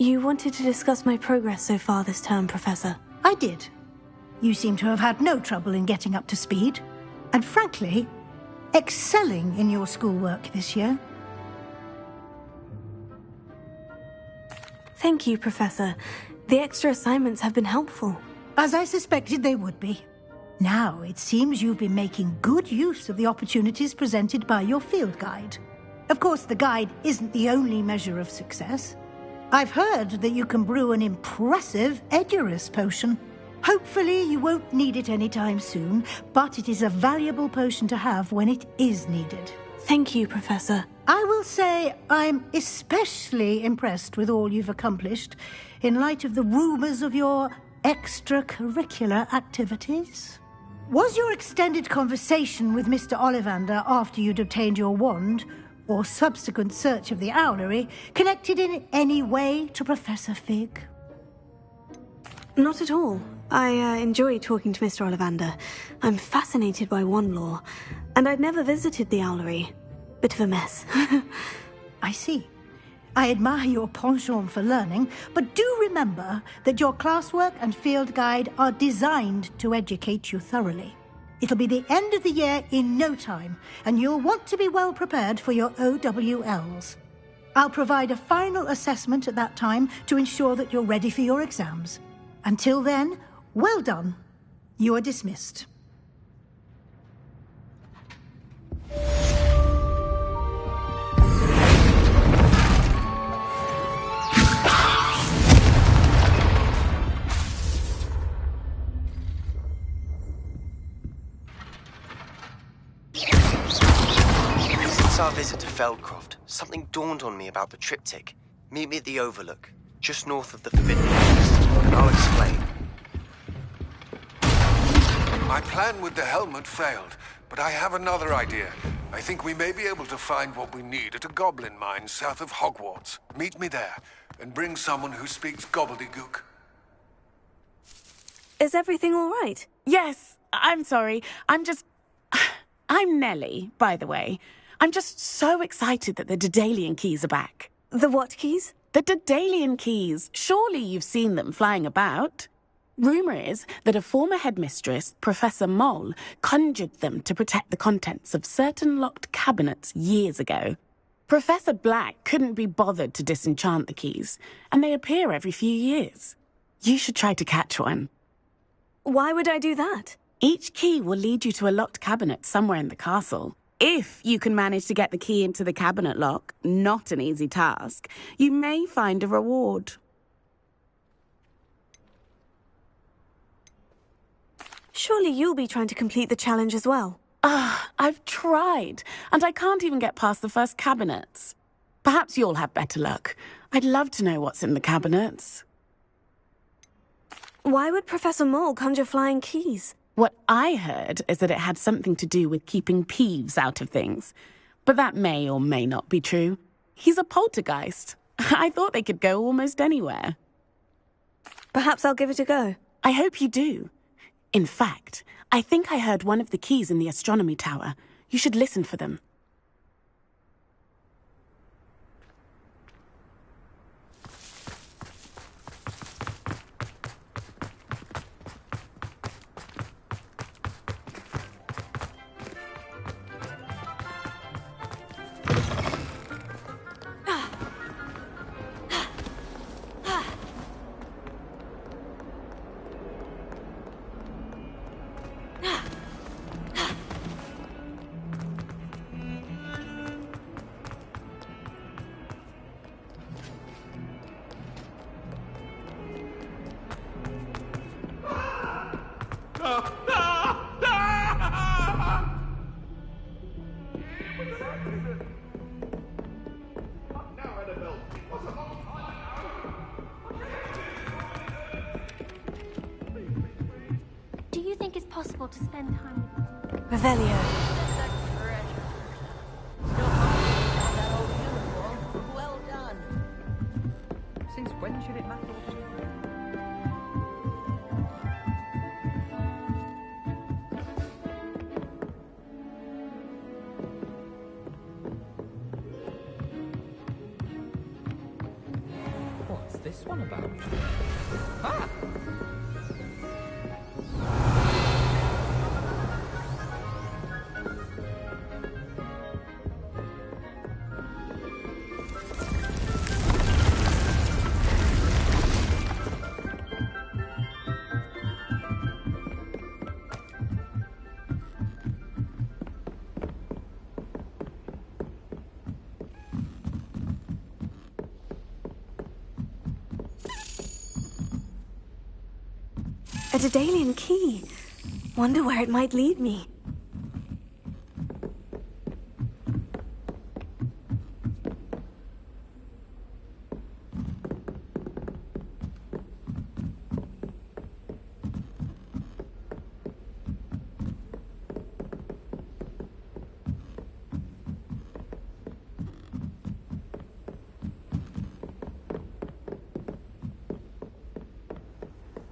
You wanted to discuss my progress so far this term, Professor. I did. You seem to have had no trouble in getting up to speed, and frankly, excelling in your schoolwork this year. Thank you, Professor. The extra assignments have been helpful. As I suspected they would be. Now, it seems you've been making good use of the opportunities presented by your field guide. Of course, the guide isn't the only measure of success. I've heard that you can brew an impressive Edurus potion. Hopefully, you won't need it anytime soon, but it is a valuable potion to have when it is needed. Thank you, Professor. I will say I'm especially impressed with all you've accomplished in light of the rumors of your extracurricular activities. Was your extended conversation with Mr. Ollivander after you'd obtained your wand, or subsequent search of the owlery, connected in any way to Professor Fig? Not at all. I enjoy talking to Mr. Ollivander. I'm fascinated by wand lore, and I'd never visited the owlery. Bit of a mess. I see. I admire your penchant for learning, but do remember that your classwork and field guide are designed to educate you thoroughly. It'll be the end of the year in no time, and you'll want to be well prepared for your OWLs. I'll provide a final assessment at that time to ensure that you're ready for your exams. Until then, well done. You are dismissed. Since our visit to Feldcroft, something dawned on me about the triptych. Meet me at the Overlook, just north of the Forbidden Forest, and I'll explain. My plan with the helmet failed, but I have another idea. I think we may be able to find what we need at a goblin mine south of Hogwarts. Meet me there, and bring someone who speaks gobbledygook. Is everything all right? Yes, I'm sorry. I'm Nellie, by the way. I'm just so excited that the Daedalian keys are back. The what keys? The Daedalian keys. Surely you've seen them flying about. Rumour is that a former headmistress, Professor Mole, conjured them to protect the contents of certain locked cabinets years ago. Professor Black couldn't be bothered to disenchant the keys, and they appear every few years. You should try to catch one. Why would I do that? Each key will lead you to a locked cabinet somewhere in the castle. If you can manage to get the key into the cabinet lock, not an easy task, you may find a reward. Surely you'll be trying to complete the challenge as well. I've tried, and I can't even get past the first cabinets. Perhaps you'll have better luck. I'd love to know what's in the cabinets. Why would Professor Mole conjure flying keys? What I heard is that it had something to do with keeping Peeves out of things. But that may or may not be true. He's a poltergeist. I thought they could go almost anywhere. Perhaps I'll give it a go. I hope you do. In fact, I think I heard one of the keys in the astronomy tower. You should listen for them. possible to spend time with Revelio. Well done. Since when should it matter? What's this one about? Ah! A Daedalian key. Wonder where it might lead me.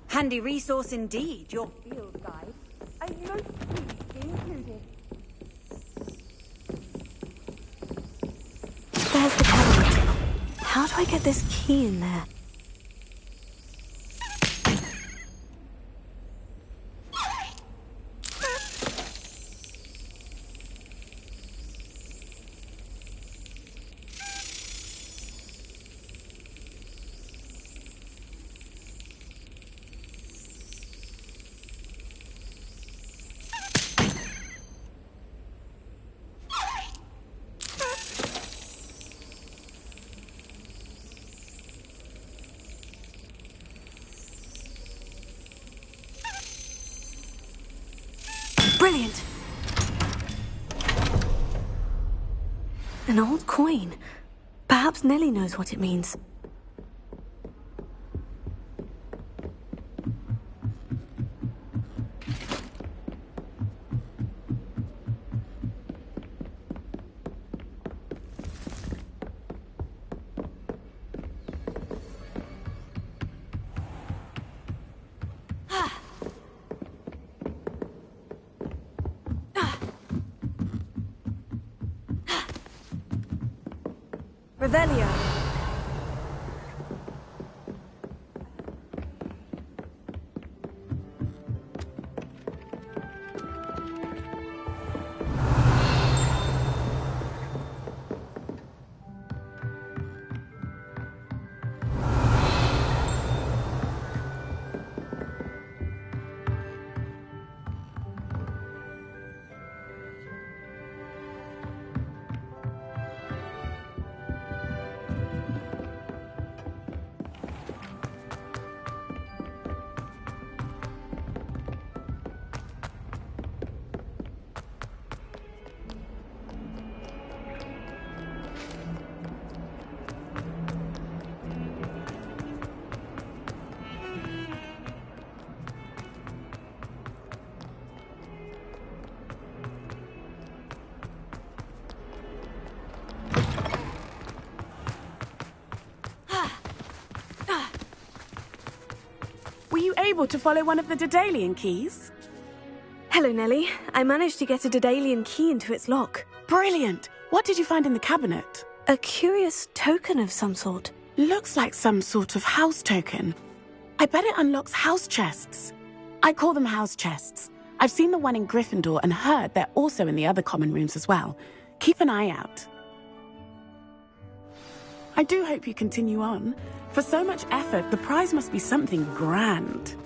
Handy resource indeed, your field guide. A note please be included. There's the cabinet. How do I get this key in there? Brilliant! An old coin. Perhaps Nellie knows what it means. Revelio. Were you able to follow one of the Daedalian keys? Hello, Nellie. I managed to get a Daedalian key into its lock. Brilliant! What did you find in the cabinet? A curious token of some sort. Looks like some sort of house token. I bet it unlocks house chests. I call them house chests. I've seen the one in Gryffindor and heard they're also in the other common rooms as well. Keep an eye out. I do hope you continue on. For so much effort, the prize must be something grand.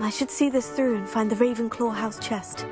I should see this through and find the Ravenclaw house chest.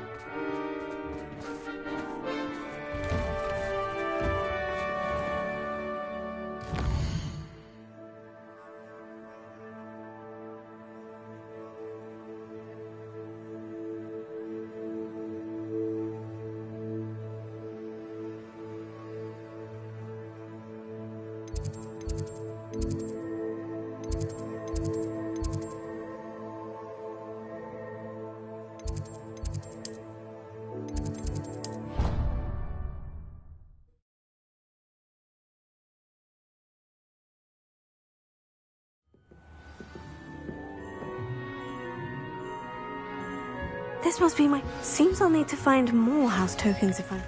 This must be my... Seems I'll need to find more house tokens if I...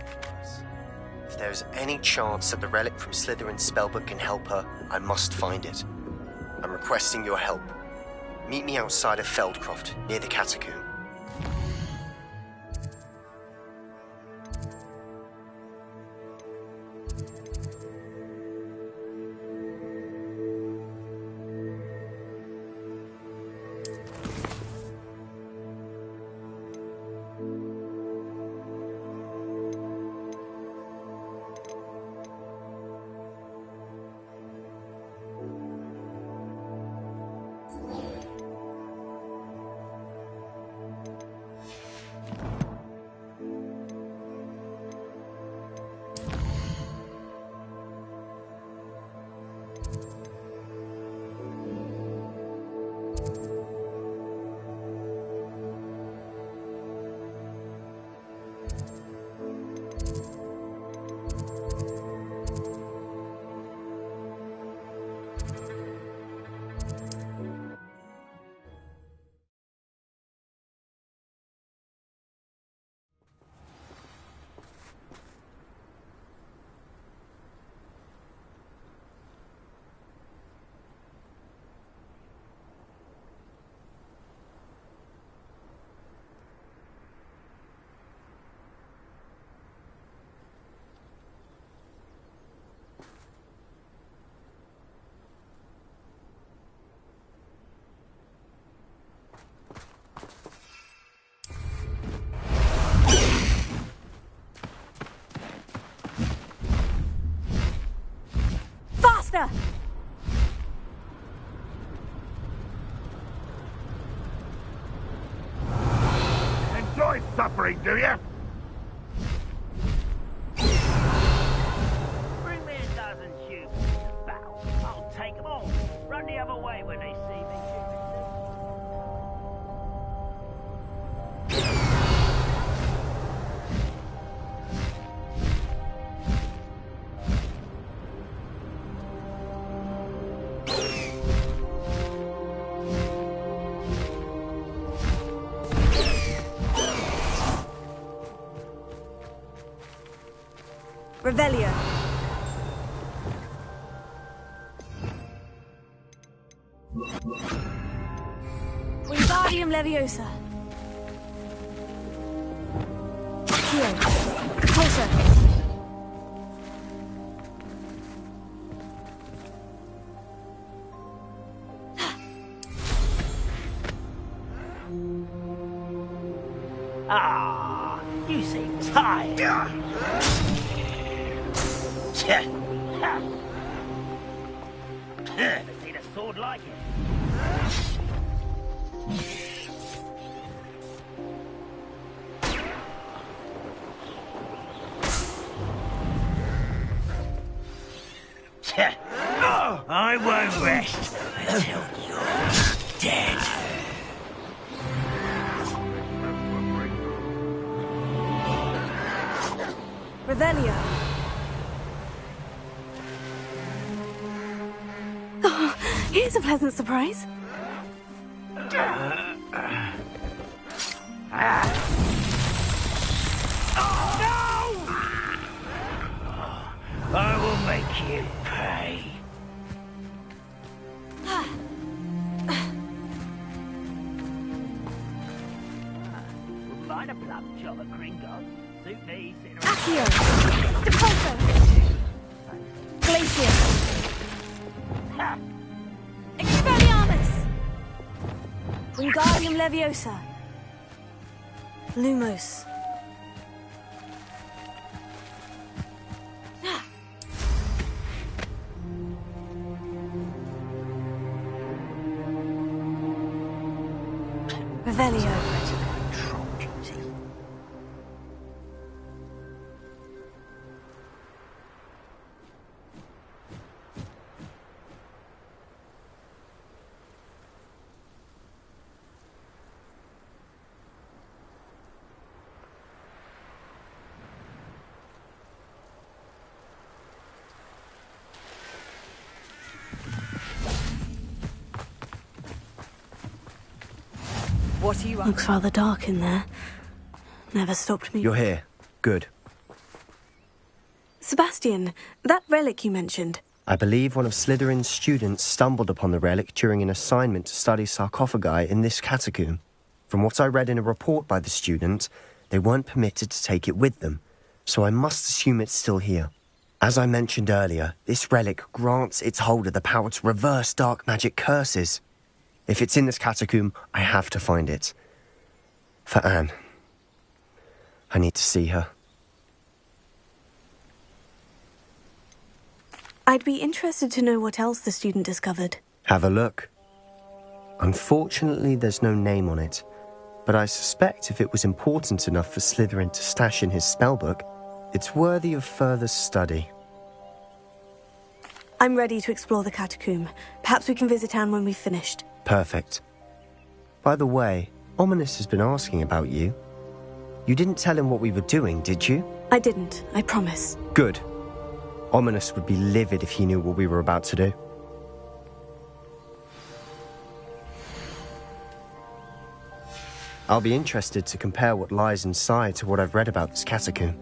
If there's any chance that the relic from Slytherin's spellbook can help her, I must find it. I'm requesting your help. Meet me outside of Feldcroft, near the Catacomb. Faster! Enjoy suffering, do you? Bring me a dozen humans to battle. I'll take them all. Run the other way when they see me. Revelio. Wingardium Leviosa. Here. Closer. Ah, you seem tired. Never seen a sword like it. I won't rest until you're dead. Revelio. Oh, here's a pleasant surprise. I will make you pay. Minor plum job at Gringo. Suit me, Accio. Depulso. Glacier. Expelliarmus. Wingardium Leviosa. Lumos. Revelio. What are you up? Looks rather dark in there. Never stopped me. You're here. Good. Sebastian, that relic you mentioned. I believe one of Slytherin's students stumbled upon the relic during an assignment to study sarcophagi in this catacomb. From what I read in a report by the student, they weren't permitted to take it with them, so I must assume it's still here. As I mentioned earlier, this relic grants its holder the power to reverse dark magic curses. If it's in this catacomb, I have to find it. For Anne. I need to see her. I'd be interested to know what else the student discovered. Have a look. Unfortunately, there's no name on it, but I suspect if it was important enough for Slytherin to stash in his spellbook, it's worthy of further study. I'm ready to explore the catacomb. Perhaps we can visit Anne when we've finished. Perfect. By the way, Ominous has been asking about you. You didn't tell him what we were doing, did you? I didn't, I promise. Good. Ominous would be livid if he knew what we were about to do. I'll be interested to compare what lies inside to what I've read about this catacomb.